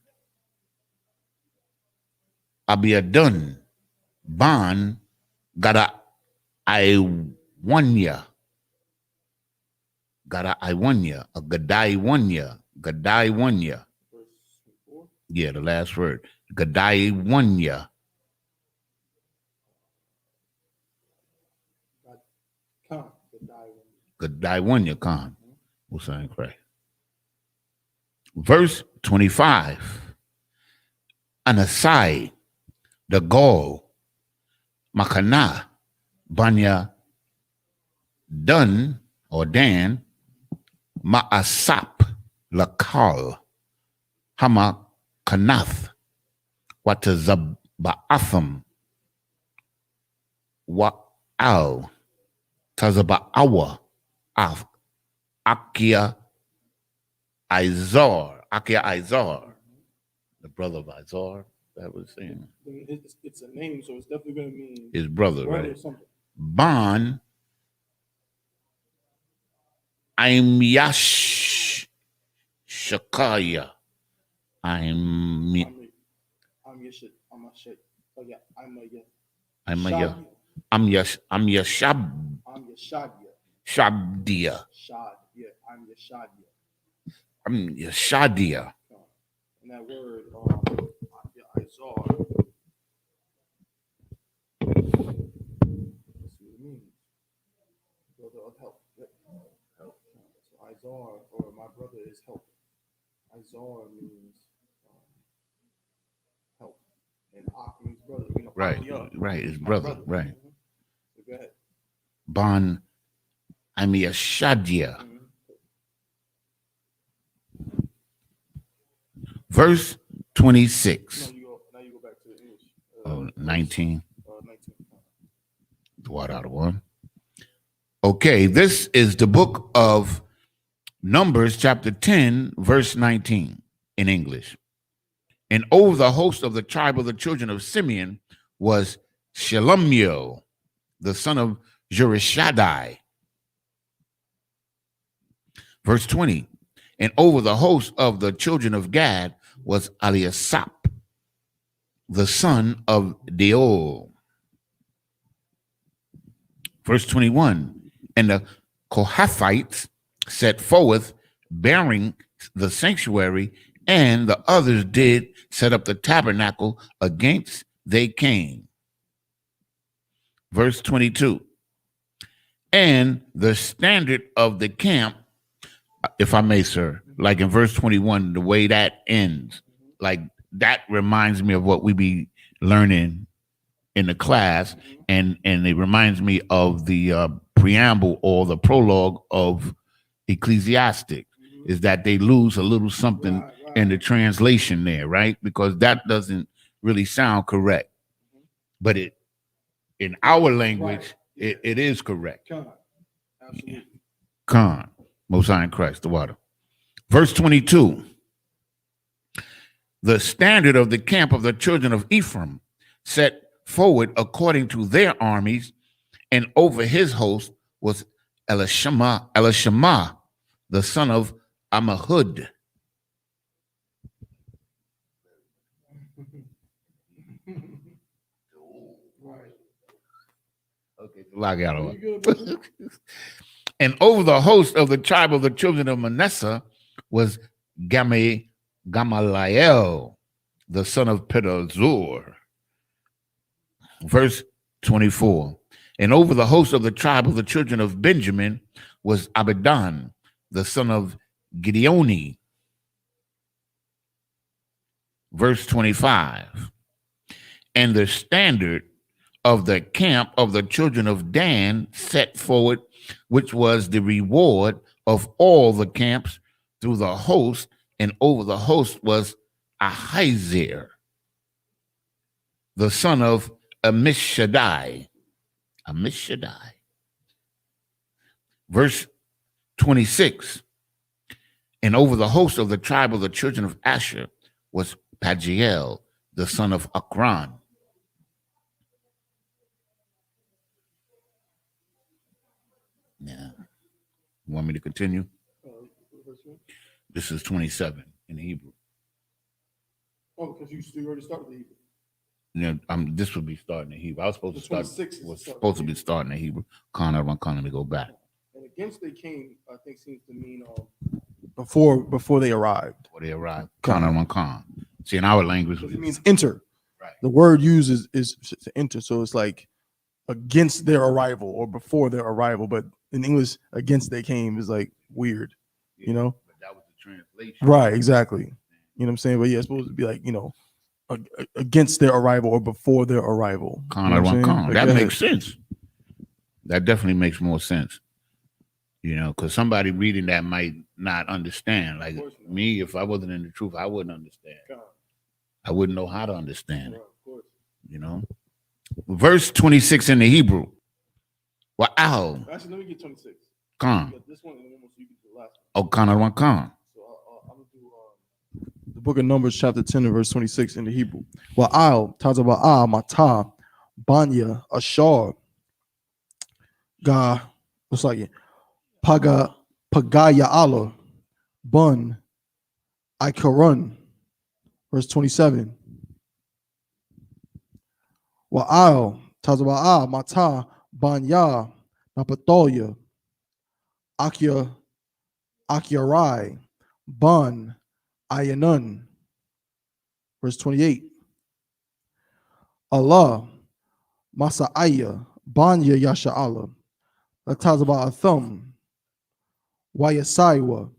Abiadun. Ban. Gada. Iwanya. Gada Iwanya. A Gadaiwanya. Gadaiwanya. Yeah, the last word. Gadaiwanya. Gadaiwanya Khan. What's that correct? Verse 25. Anasai, the goal, Makana, Banya, Dun or Dan, Ma'asap, Lakal, Hama Kanath, Watazaba'atham, Wa'al, Tazaba'awa, Akia Izar, the brother of Izar, that was saying. It's a name, so it's definitely going to mean his brother, right? Ban, I'm Yash Shakaya. I'm Shabdia. I'm Yashadia. And that word, Izar. Let's see what it means. Brother of help. Help. So Izar, or my brother is help. Izar means help. And Ak means brother. You know, right, his brother. Right. So go ahead. Ban, I'm Yashadia. Verse 26. Now you go back to the English. 19. 19. What out of one? Okay, this is the book of Numbers, chapter 10, verse 19 in English. And over the host of the tribe of the children of Simeon was Shelumiel, the son of Jerishadai. Verse 20. And over the host of the children of Gad was Eliasap, the son of Deol. Verse 21. And the Kohathites set forth, bearing the sanctuary, and the others did set up the tabernacle against they came. Verse 22. And the standard of the camp if I may, sir, like in verse 21, the way that ends, like that reminds me of what we be learning in the class, and it reminds me of the preamble or the prologue of Ecclesiastic, is that they lose a little something in the translation there, right? Because that doesn't really sound correct, but it in our language it is correct. Khan, Most High in Christ, the water. Verse 22. The standard of the camp of the children of Ephraim set forward according to their armies, and over his host was Elishama, the son of Ammihud. Okay, and over the host of the tribe of the children of Manasseh was Gamaliel, the son of Pedazur. Verse 24. And over the host of the tribe of the children of Benjamin was Abidan, the son of Gideoni. Verse 25. And the standard of the camp of the children of Dan set forward, which was the reward of all the camps through the host, and over the host was Ahiezer, the son of Ammishaddai. Verse 26. And over the host of the tribe of the children of Asher was Pagiel, the son of Akron. Yeah. You want me to continue? This is 27 in Hebrew. Oh, because you already started the Hebrew. Yeah, this would be starting in Hebrew. I was supposed to be starting in Hebrew. Let me go back. And against they came, I think seems to mean before they arrived. Before they arrived. Khan. See, in our language, it means enter. Right. The word used is to enter, so it's like against their arrival or before their arrival. But in English, against they came is like weird, yeah, you know. But that was the translation. Right. Exactly. You know what I'm saying? But yeah, it's supposed to be like, you know, against their arrival or before their arrival. That makes sense. That definitely makes more sense. You know, because somebody reading that might not understand. Like me, if I wasn't in the truth, I wouldn't understand. I wouldn't know how to understand it. You know? Verse 26 in the Hebrew. Wow. Actually, let me get 26. This one and then you get the last one. Oh, Khan. So I'm gonna do the book of Numbers, chapter 10 and verse 26 in the Hebrew. Wa'al, Tazaba'a, Mata, Banya, Ashar, Ga, what's like it? Pagaya Allah, Bun, Ikarun, verse 27. Wa'al, Tazaba'a, Mata, Banya, Napatolia, Akiarai, Bun, Ayanun, verse 28. Allah, Masa'aya, Banya Yasha'ala, Latazaba Athum, Wayasaiwa,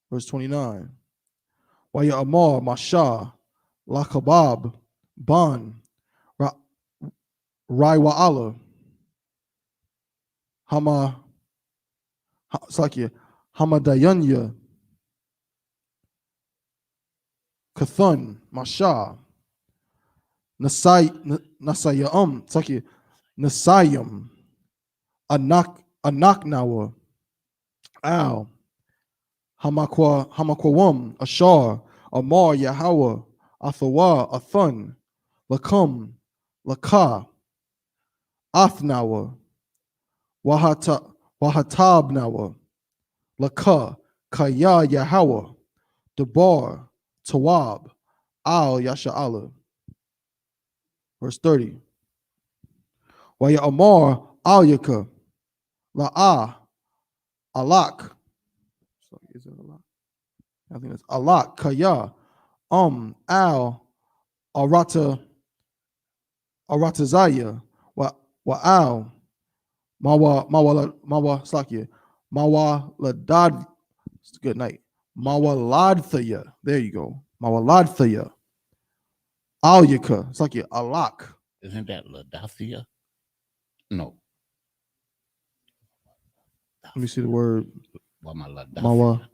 verse 29. Waya Amar, Masha, Lakabab, Ban, Raiwa'ala, Hamadayanya, Kathun, Masha, Nasayam, Saki, Nasayam, Anaknawa, Al, Hamakwawam, Ashar, Amar, Yahawa, Athawa, Athun, Lakum, Laka, Athnawa, Wahatabnawa, Laka, Kaya, Yahawa, Debar, Tawab, Al Yasha'ala. Verse 30. Waya Amar Al Yaka, La'a, Alak. So is it Alak? I think it's Alak, Kaya, Al Aratazaya, Wa Al, Mawa Slakia, Mawaladad. Good night. Mawaladthaya. There you go. Mawaladthaya. Alyaka. It's like your alak. Isn't that Ladathia? No. Let me see the word. Mawa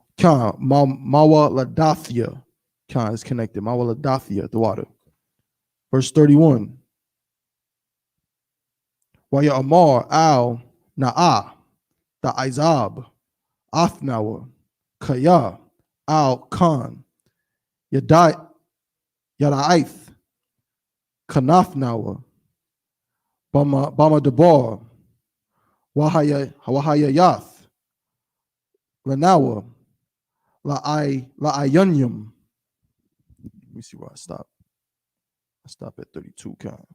Ladathia. Khan is connected. Mawa Ladathia, the water. Verse 31. Waya Amar al Na'a, the Izab, Athnawa, Kaya, al Khan, Yadaith, Kanafnawa, Bama Debar, Wahayayath, Lanawa, La'ayunyum. Let me see where I stop. I stop at 32, Khan.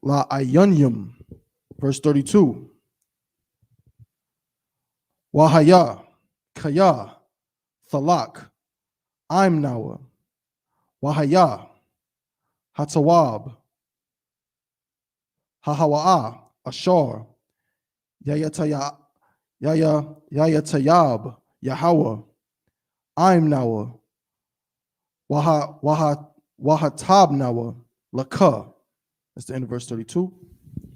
La'ayunyum, verse 32. Wahaya, Kaya, Thalak, Imnawa, Wahaya, Hatawab, Hahawa'a, Ashar, Yayatayab, Yahawa, Imnawa, Wahatabnawa, Laka. That's the end of verse 32.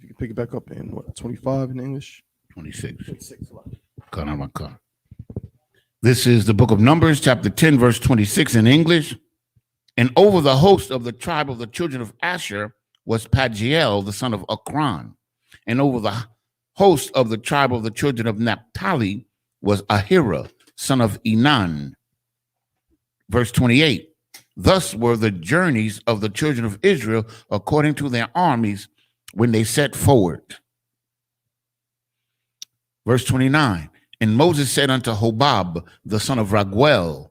You can pick it back up in what, 25 in English? 26. This is the book of Numbers, chapter 10, verse 26 in English. And over the host of the tribe of the children of Asher was Pagiel, the son of Akron. And over the host of the tribe of the children of Naphtali was Ahira, son of Enan. Verse 28. Thus were the journeys of the children of Israel according to their armies when they set forward. Verse 29. And Moses said unto Hobab, the son of Raguel,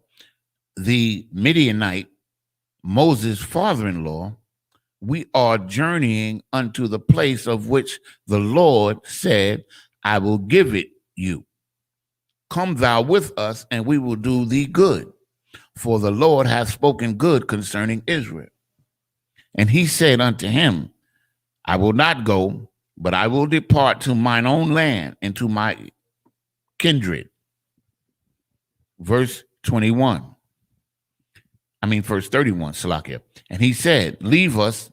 the Midianite, Moses' father-in-law, we are journeying unto the place of which the Lord said, I will give it you. Come thou with us, and we will do thee good. For the Lord hath spoken good concerning Israel. And he said unto him, I will not go, but I will depart to mine own land and to my kindred. Verse 31. Verse 31, Salakia. And he said, leave us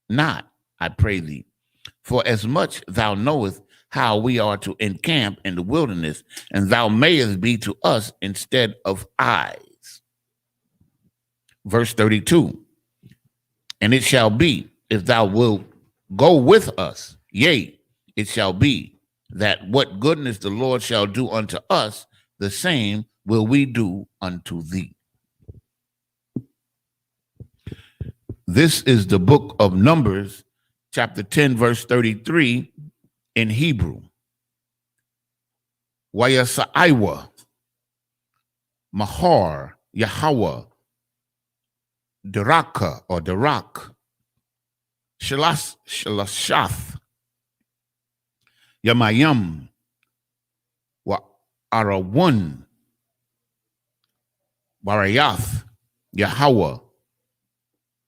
not, I pray thee, for as much thou knowest how we are to encamp in the wilderness, and thou mayest be to us instead of eyes. Verse 32, and it shall be, if thou wilt go with us, yea, it shall be, that what goodness the Lord shall do unto us, the same will we do unto thee. This is the book of Numbers, chapter 10, verse 33 in Hebrew. Wayasaiwa, Mahar, Yahweh, Daraka or Darak, Shalashath, Yamayam, Wa Arawun, Barayath, Yahweh,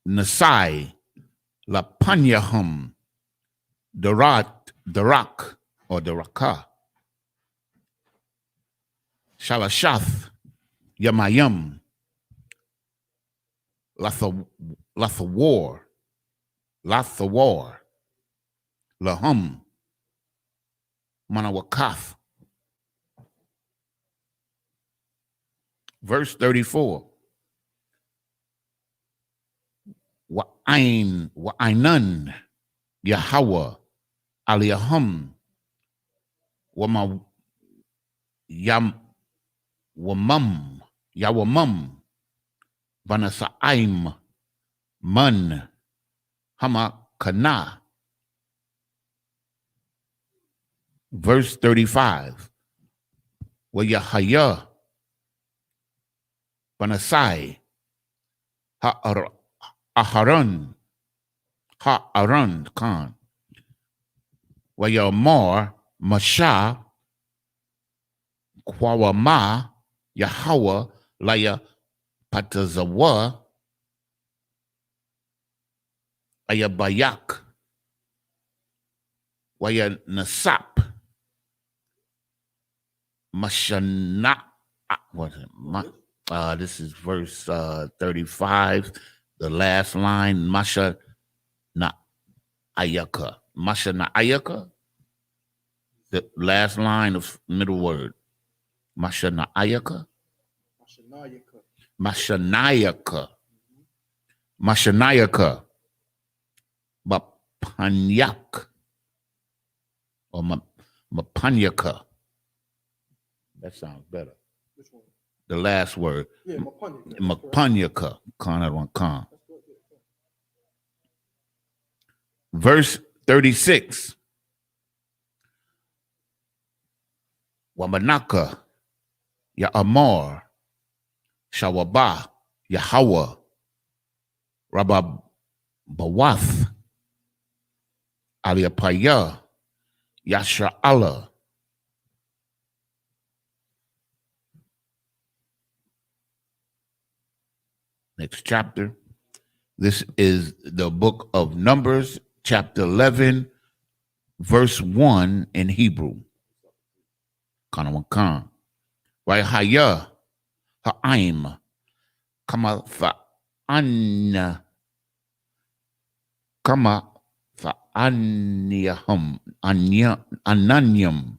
Nasai, Lapanyahum, Darak or Daraka, Shalashath, Yamayam, Lathawar, Lahum, Manawakath. Verse 34. Wa'ainan, Yahweh, Aliyahum, Yawamum, Banasa'im, Man, Hamakana. Verse 35. Wayahaya, Banasai, Aharon, Khan. Wayamar, Masha, Kwawama, Yahweh, Laya, Patazawa, Ayabayak, Waya Nasap, Mashana. What is it? This is verse 35. The last line. Mashana ayaka. Mashana ayaka. The last line of middle word. Mashana ayaka. Mashanayaka. Mashanayaka. Mapanyak. Or Mapanyaka. That sounds better. Which one? The last word. Yeah, Mapanyaka. Con out on con. Verse 36. Wamanaka. Ya Amor. Shawaba. Yahweh. Rababawath. Aliyapaya. Yasha Allah. Next chapter. This is the book of Numbers, chapter 11, verse 1 in Hebrew. Kanawakan. Wahaya ha'aim kama fa'anna kama fa'anniyahum ananyam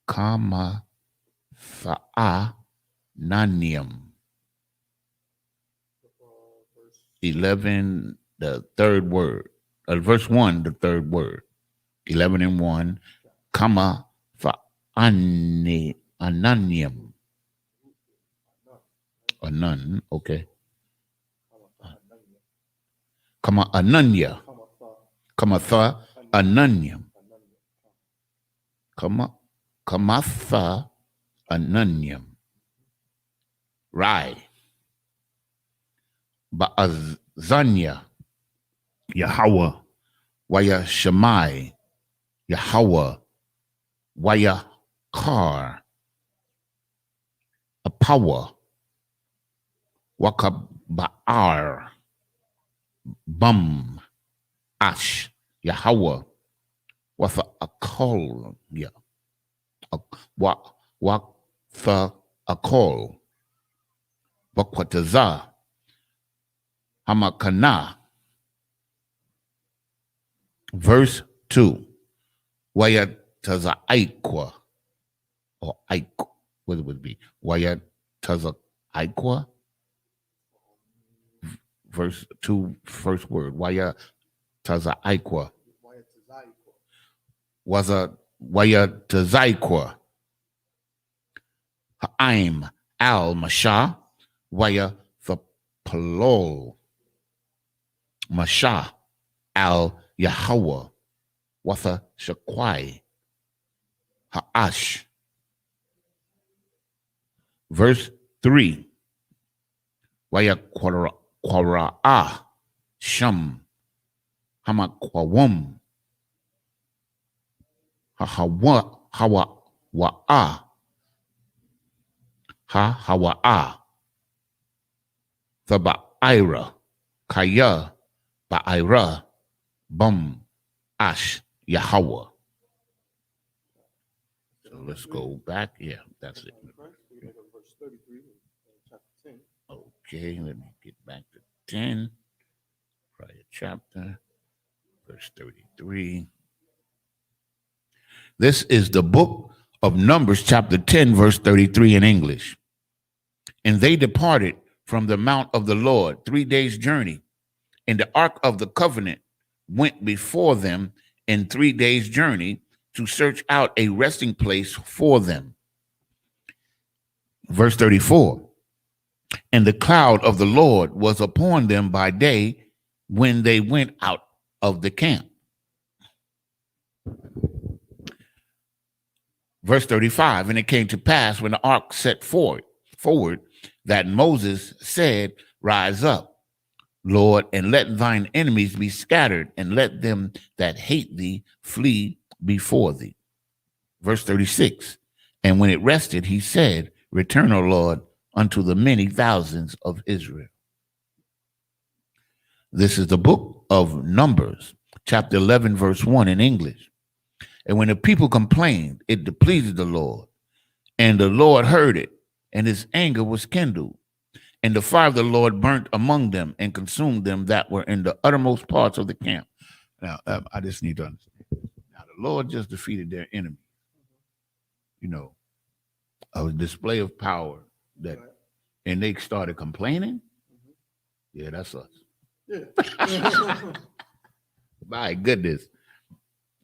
kama fa'ananyam. 11, the third word. Verse 1, the third word. 11 and 1. Kama fa'ananyam. Anan, okay. Kama ananya. Kama tha ananyam. Kama tha ananyam. Rai. Ba'azanya. Yahweh. Waya Shemai. Yahweh. Waya Kar. A power. Wakaba'ar. Bum. Ash. Yahweh. Watha Akol. Yeah. Watha Akol. Wakwataza. Hamakana. Verse 2. Wayataza Aikwa. Or Aikwa. What it would be? Wayataza Aikwa. Verse 2, first word. Wayataza Aikwa. Wayatazaikwa. Ha'aim al Masha. Waya the Palol. Masha al Yahweh. Watha Shakwai. Ha'ash. Verse 3. Waya Kwara'a. Sham. Hamakwawum. Hawa'a. Hawa'a. The Ba'ira. Kaya. Ba'ira. Bum. Ash. Yahweh. So let's go back. Yeah, that's it. Okay, let me get back to 10. Prior chapter. Verse 33. This is the book of Numbers, chapter 10, verse 33 in English. And they departed from the mount of the Lord 3 days' journey, and the ark of the covenant went before them in 3 days' journey to search out a resting place for them. Verse 34. And the cloud of the Lord was upon them by day when they went out of the camp. Verse 35. And it came to pass when the ark set forward that Moses said, Rise up, Lord, and let thine enemies be scattered, and let them that hate thee flee before thee. Verse 36. And when it rested, he said, Return, O Lord, unto the many thousands of Israel. This is the book of Numbers, chapter 11, verse 1 in English. And when the people complained, it displeased the Lord. And the Lord heard it, and his anger was kindled. And the fire of the Lord burnt among them and consumed them that were in the uttermost parts of the camp. Now, I just need to understand. Now, the Lord just defeated their enemy. You know, a display of power that, and they started complaining. Yeah, that's us. Yeah. My goodness.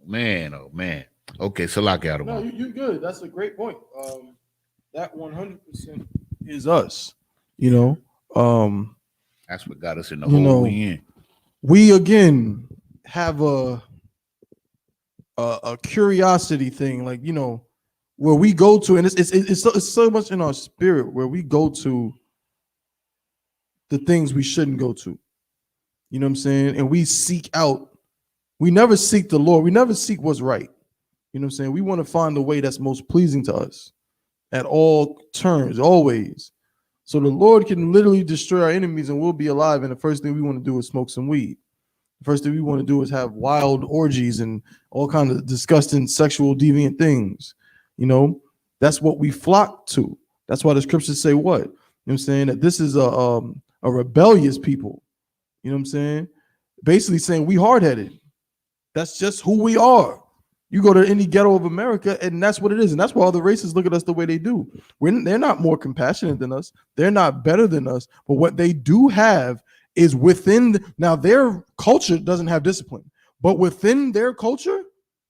Man, oh man. Okay, so lock out of No, you're good. That's a great point. That 100% is us. You know, that's what got us in the hole we in. We again have a curiosity thing, like, you know, where we go to, and it's so much in our spirit where we go to the things we shouldn't go to. You know what I'm saying? And we seek out. We never seek the Lord. We never seek what's right. You know what I'm saying? We want to find the way that's most pleasing to us at all turns, always. So the Lord can literally destroy our enemies and we'll be alive. And the first thing we want to do is smoke some weed. The first thing we want to do is have wild orgies and all kinds of disgusting sexual deviant things. You know, that's what we flock to. That's why the scriptures say what? You know what I'm saying? That this is a rebellious people. You know what I'm saying? Basically saying we hard-headed. That's just who we are. You go to any ghetto of America, and that's what it is. And that's why all the racists look at us the way they do. They're not more compassionate than us. They're not better than us. But what they do have is now their culture doesn't have discipline. But within their culture,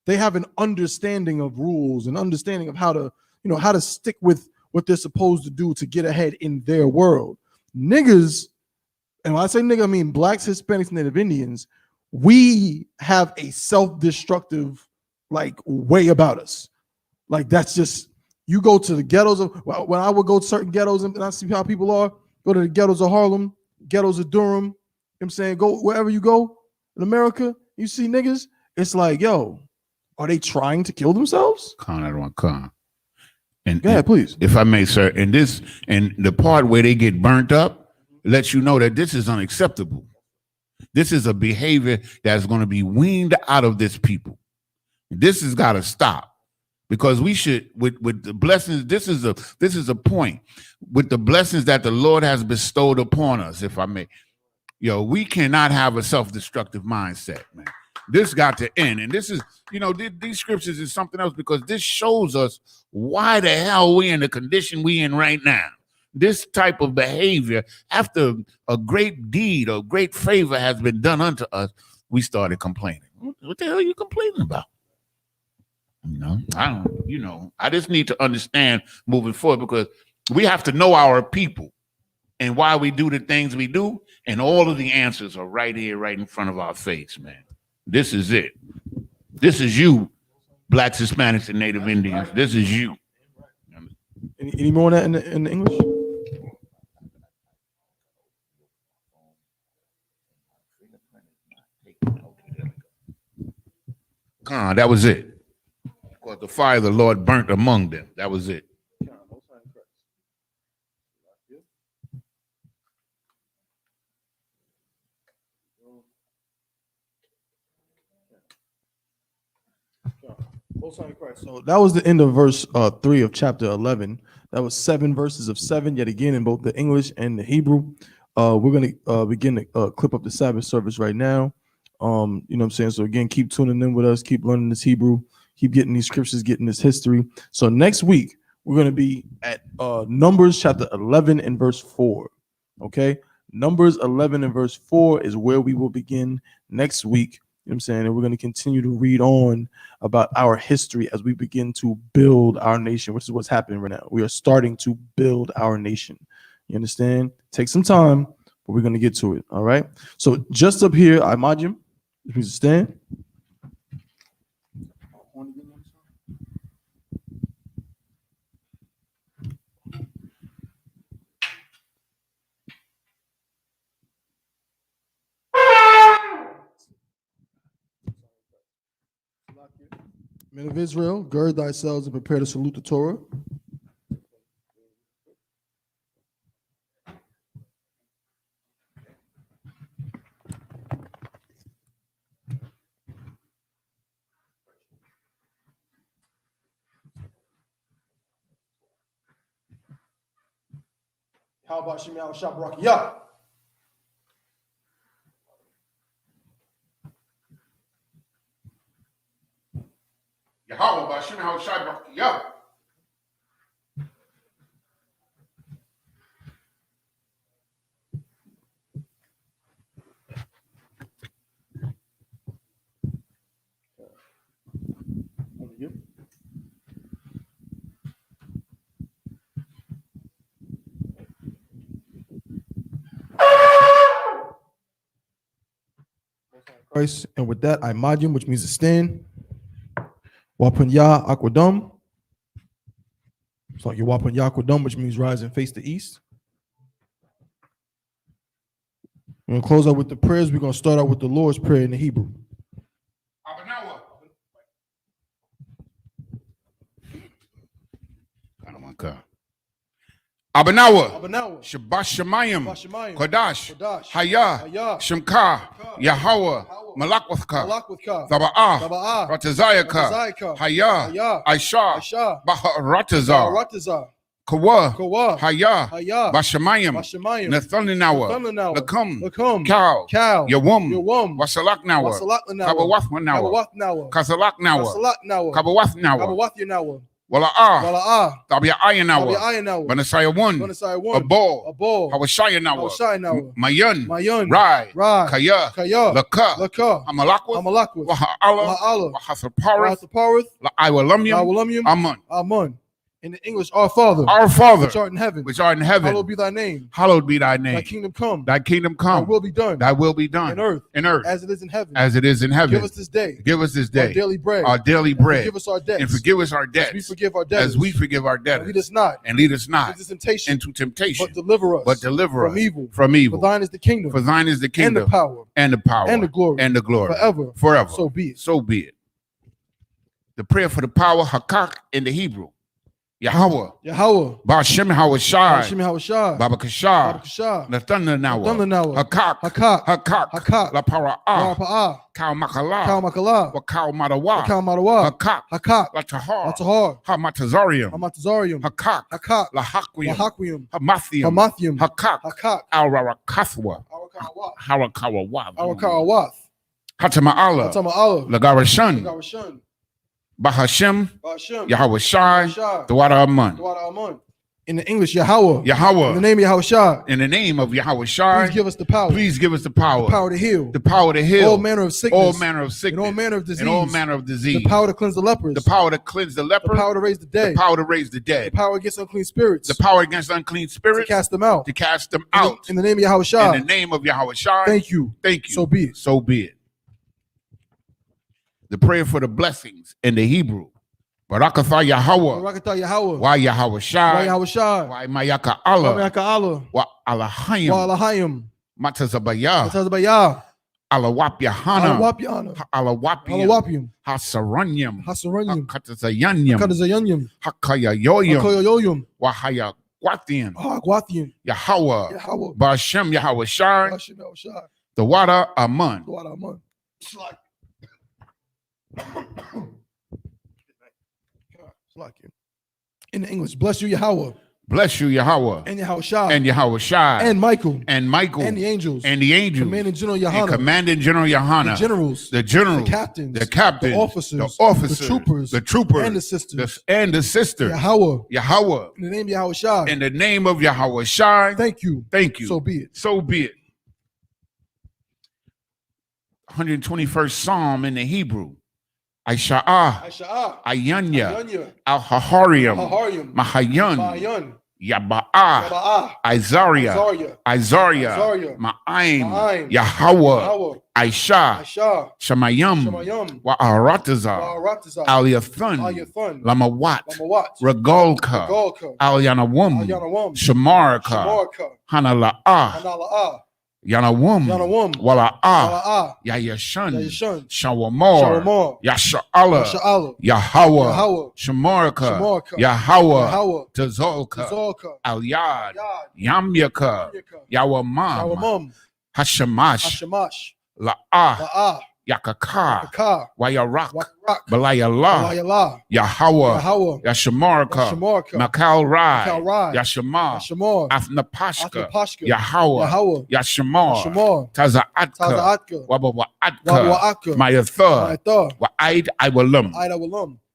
they have an understanding of rules and understanding of how to stick with what they're supposed to do to get ahead in their world. Niggas, and when I say nigga, I mean blacks, Hispanics, Native Indians, we have a self-destructive way about us. Like, that's just, you go to the ghettos when I would go to certain ghettos and I see how people are, go to the ghettos of Harlem, ghettos of Durham, you know what I'm saying, go wherever you go in America, you see niggas, it's like, yo, are they trying to kill themselves? And go ahead, please. If I may, sir, and the part where they get burnt up lets you know that this is unacceptable. This is a behavior that's going to be weaned out of this people. This has got to stop, because we should, with the blessings, this is a point, with the blessings that the Lord has bestowed upon us, if I may, we cannot have a self-destructive mindset, man. This got to end. And this is, these scriptures is something else, because this shows us why the hell we in the condition we in right now. This type of behavior, after a great deed or great favor has been done unto us, we started complaining. What the hell are you complaining about? I just need to understand moving forward, because we have to know our people and why we do the things we do. And all of the answers are right here, right in front of our face, man. This is it. This is you, blacks, Hispanics, and Native Indians. This is you. Any more on that in English? That was it. Because the fire of the Lord burnt among them. That was it. So that was the end of verse 3 of chapter 11. That was 7 verses of 7, yet again, in both the English and the Hebrew. We're going to begin to clip up the Sabbath service right now. You know what I'm saying? So again, keep tuning in with us, keep learning this Hebrew, keep getting these scriptures, getting this history. So next week, we're going to be at Numbers chapter 11 and verse 4. Okay? Numbers 11 and verse 4 is where we will begin next week. You know what I'm saying? And we're going to continue to read on about our history as we begin to build our nation, which is what's happening right now. We are starting to build our nation. You understand? Take some time, but we're going to get to it. All right? So just up here, I imagine, please stand. Men of Israel, gird thyselves and prepare to salute the Torah. How about Shimmy Al Shabaraki? Yeah. Yahweh Bashim How Shabaraki. Yeah. Christ, and with that, I Madim, which means to stand. Wapun Ya Aquadum. It's like your Wapun Ya Aquadum, which means rise and face the east. We're going to close out with the prayers. We're going to start out with the Lord's Prayer in the Hebrew. Abanawa, Shabash Shemayim, Kodash, Haya, Shemka, Yahweh, Malakwaka, Taba'ah, Ratazayaka, Haya, Aisha, Baharatazar, Kawa, Haya, Bashamayim, Nathaninawa, Lakum, Cow, Yawum, Wasalaknawa, Kabawathmanawa, Kazalaknawa, Kabawathnawa. Wala'ah, Tabia Ayanawa, Banasaya one, a ball, Hawashaya Nawa, Mayan, Rai, Kaya, Laka, Amalakwa, Waha'ala, Wahasaparith, La'Iwalumium, Amun. In the English, our Father, which art in heaven, hallowed be thy name. Thy kingdom come. Thy will be done. In earth, as it is in heaven. Give us this day. Our daily bread. And forgive us our debts. As we forgive our debtors. And lead us not into temptation. But deliver us from evil. For thine is the kingdom. And the power. And the glory. Forever. So be it. The prayer for the power Hakak in the Hebrew. Yahweh, Bashem Hawashai, Baba Kashar, Nathana Nawa, Hakak, La Para'ah, Kau Makala, Wakau Madawa, Hakak, La Tahar, Hamatazarium, Hakak, La Haquium, Hamathium, Hakak, Al Rarakathwa, Harakawawath, Hatama'ala, Lagarashan, Bahashem, Yahweh Shai, the water Amun. In the English, Yahweh. In the name of Yahweh Shai. In the name of Yahweh Shai. Please give us the power. The power to heal. All manner of sickness. And all manner of disease. The power to cleanse the lepers. The power to raise the dead. The power against unclean spirits. To cast them out. In the name of Yahweh Shai. Thank you. So be it. The prayer for the blessings in the Hebrew. Barakatha Yahweh. Why Yahweh Shai. Why Mayaka Allah. Wa Alahayim. Matazabaya. Alawap Yahana. Alawapium. Hasaranyam. Katazayanyam. Hakayayoyum. Wahaya Guathian. Yahweh. Bashem Yahweh Shai. The water Amun. In the English, bless you, Yahweh. And Yahweh Shai. And Michael. And the angels. Commanding General Yohana. The generals. The captains. The officers. The troopers. And the sisters. Yahweh. In the name of Yahweh Shai. Thank you. So be it. 121st Psalm in the Hebrew. Aisha'ah, Ayanya, Al-Haharium, Mahayan, Yaba'ah, Isaiah, Ma'aim, Yahweh, Aisha, Shemayim, Wa'aratazar, Al-Yathun, Lamawat, Regalka, Al-Yanawum, Shemarka, Hanala'ah, Yanawum, Wala'ah, Yayashan, Shawamor, Yasha'ala, Yahweh, Shemarka, Yahweh, Tazolka, Al-Yad, Yamyaka, Yawamam, Hashamash, La'ah, Yakaka, Wayarak, Balayallah, Yahweh, Yashamarka, Makal Rai, Yashama, Afnapashka, Yahweh, Yashamar, Tazaatka, Wabawaatka, Mayatha, Wa'id Iwalum.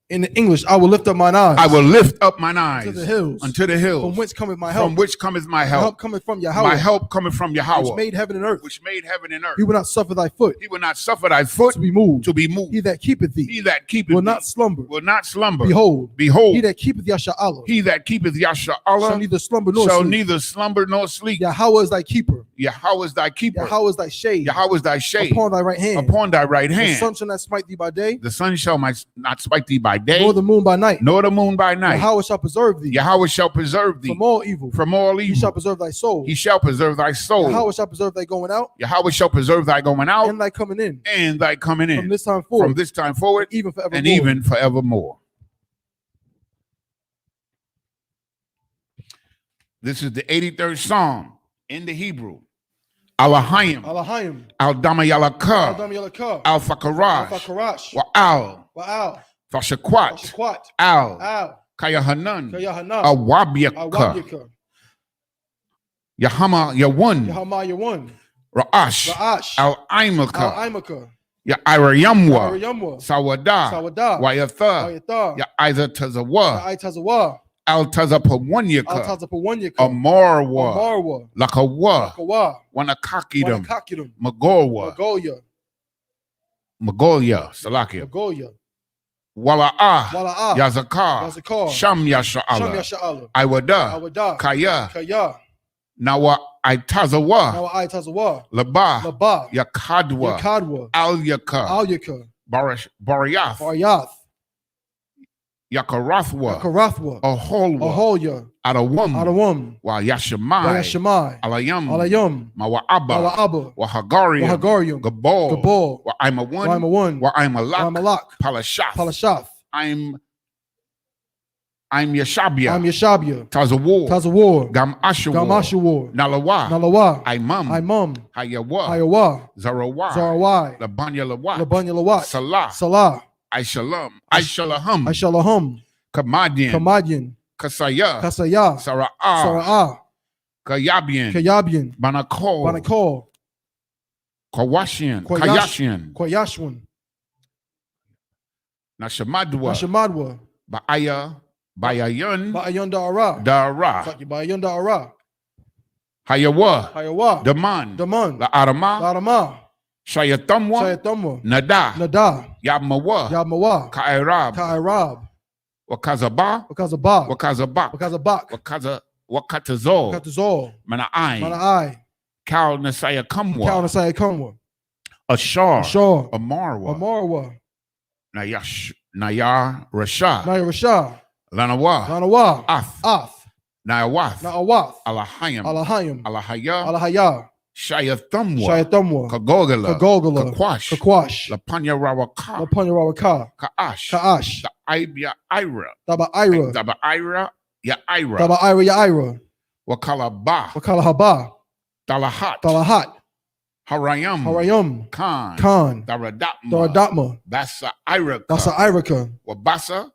In the English, I will lift up mine eyes. I will lift up mine eyes unto the hills. From whence cometh my help? From which cometh my help? My help cometh from Yahweh. My help cometh from Yahweh. Which made heaven and earth. Which made heaven and earth. He will not suffer thy foot. He will not suffer thy foot to be moved. He that keepeth thee. He that keepeth will thee. not slumber. Will not slumber. Behold. He that keepeth Yasha'Allah. He that keepeth Yasha'Allah. Shall neither slumber nor shall sleep. neither slumber nor sleep. Yahweh is thy keeper. Yahweh is thy keeper. Yahweh is thy shade. Yahweh is thy shade. Upon thy right hand. Upon thy right hand. The sun shall not smite thee by day. The sun shall not smite thee by day. Nor the moon by night. Nor the moon by night. Yahweh shall preserve thee. Yahweh shall preserve thee. From all evil. From all evil. He shall preserve thy soul. He shall preserve thy soul. Yahweh shall preserve thy going out. Yahweh shall preserve thy going out. And thy coming in. And thy coming in. From this time forward. From this time forward. Even forevermore. And even forevermore. This is the 83rd Psalm in the Hebrew. Alahayim. Al-Damayalaka. Al-Fakarash. Wa'al. Fashakwat. Al. Kayahanan. Awabyaka. Yahama Yawun. Ra'ash. Al-Aimaka. Ya Irayamwa. Sawada. Wayatha. Ya Izatazawa. Al-Tazapawanyaka. Amarwa. Lakawa. Wanakakidam. Magoya. Salakia. Wala'a. Yazakar. Sham Yasha'Allah. Iwada. Kaya. Nawa Aitazawa. Laba. Yakadwa. Al-Yaka. Bariyath. Yakarathwa. Aholwa. Adawum. Wa Yashamai. Alayam. Mawa'aba. Wahagarium. Gabor. Wa Imawan. Wa Imalak. Palashaf. I'm Yeshabia. Tazawar. Gam Ashawar. Nalawa. Imam. Hayawa. Zarawai. Labanya Lawat. Salah. Aishalaham. Kamadian. Kasaya. Sara'ah. Kayabian. Banakol. Kawashian. Nashamadwa. Ba'ayun Dara. Hayawa. Daman. La'arama. Shayatamwa. Nada. Yamawa. Ka'irab. Wakazabak. Wakatazol. Mana'ai. Kal Nasaya Kamwa. Ashar. Amarwa. Nayar Rasha. Lanawa. Af. Nayawath. Alahayim. Alahaya. Shayathamwa. Kagogala. Kakwash. Lapanya Rawaka. Ka'ash. Daba Ira. Yaira. Wakalahaba. Dalahat. Harayam. Khan. Daradatma. Basa Iraka. Wabasa.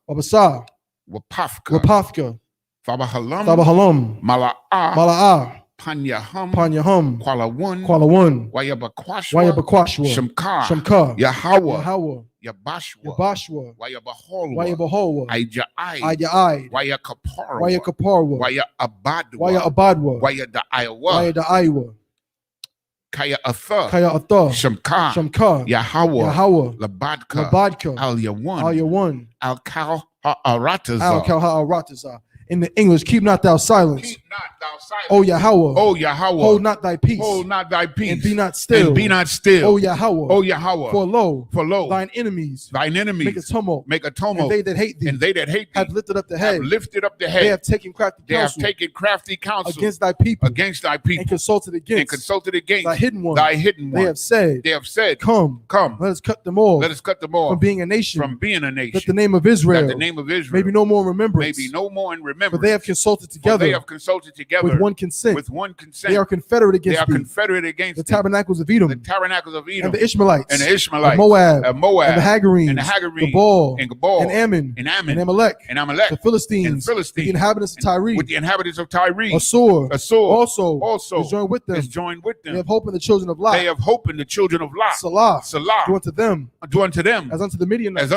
Wapafka. Fabahalam. Mala'a. Panyahum. Kualawun. Wayabakwashwa. Shamka. Yahweh. Yabashwa. Wayabaholwa. Ayai. Wayakaparwa. Wayabadwa. Wayadaiwa. Kaya Atha. Shamka. Yahweh. Labadka. Al-Yawan. Al-Kal Ha'arataza. In the English, keep not thou silence. O Yahweh. Hold not thy peace. And be not still. O Yahweh. For lo. Thine enemies. Make a tumult. And they that hate thee. Have lifted up the head. They have taken crafty counsel. Against thy people. And consulted against. Thy hidden one. They have said. Come. Let us cut them off. From being a nation. That the name of Israel. May be no more in remembrance. memories. For they have consulted together. With one consent. They are confederate against the tabernacles of Edom. And the Ishmaelites. And Moab. And the Hagarenes. The Baal. And Ammon. And Amalek. The Philistines. With the inhabitants of Tyre. Assur. Also is joined with them. They have hope in the children of Lot. Salah. Do unto them. As unto the Midianites.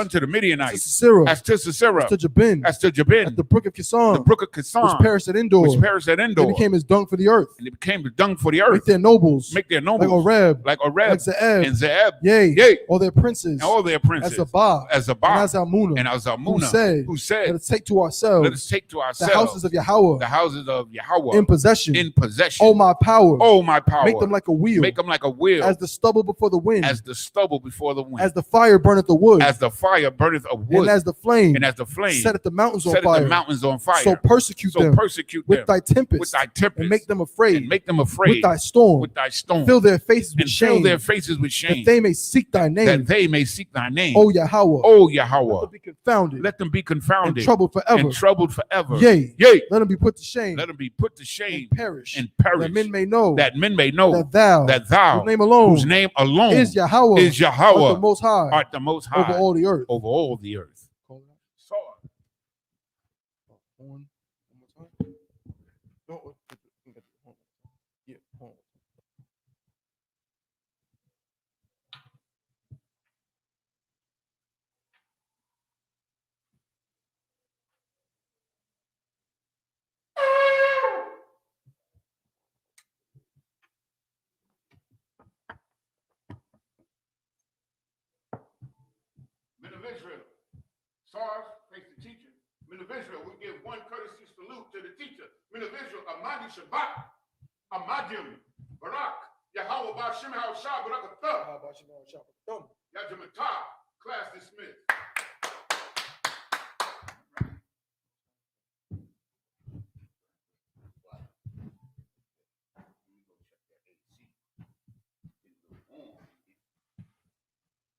As to Sisera. As to Jabin. At the brook of Kison. Which perished at Endor. They became as dung for the earth. Make their nobles. Like Oreb. Like Zeeb. Yea. All their princes. As Zabah. And as Almunah. Who said. Let us take to ourselves. The houses of Yahweh. In possession. Oh my power. Make them like a wheel. As the stubble before the wind. As the fire burneth the wood. And as the flame. Set the mountains on fire. So persecute them with thy tempest. And make them afraid. With thy storm. Fill their faces with shame. That they may seek thy name. O Yahweh. Let them be confounded. And troubled forever. Yea. Let them be put to shame. And perish. That men may know. That thou. Whose name alone. Is Yahweh. Art the most high. Over all the earth. Men of Israel, SARS, face the teacher. Men of Israel, we give one courtesy salute to the teacher. Men of Israel, Amadi Shabbat, Amadim, Barak, Yahweh Bashim Haushah, Barakatah, Yajamatah, class dismissed.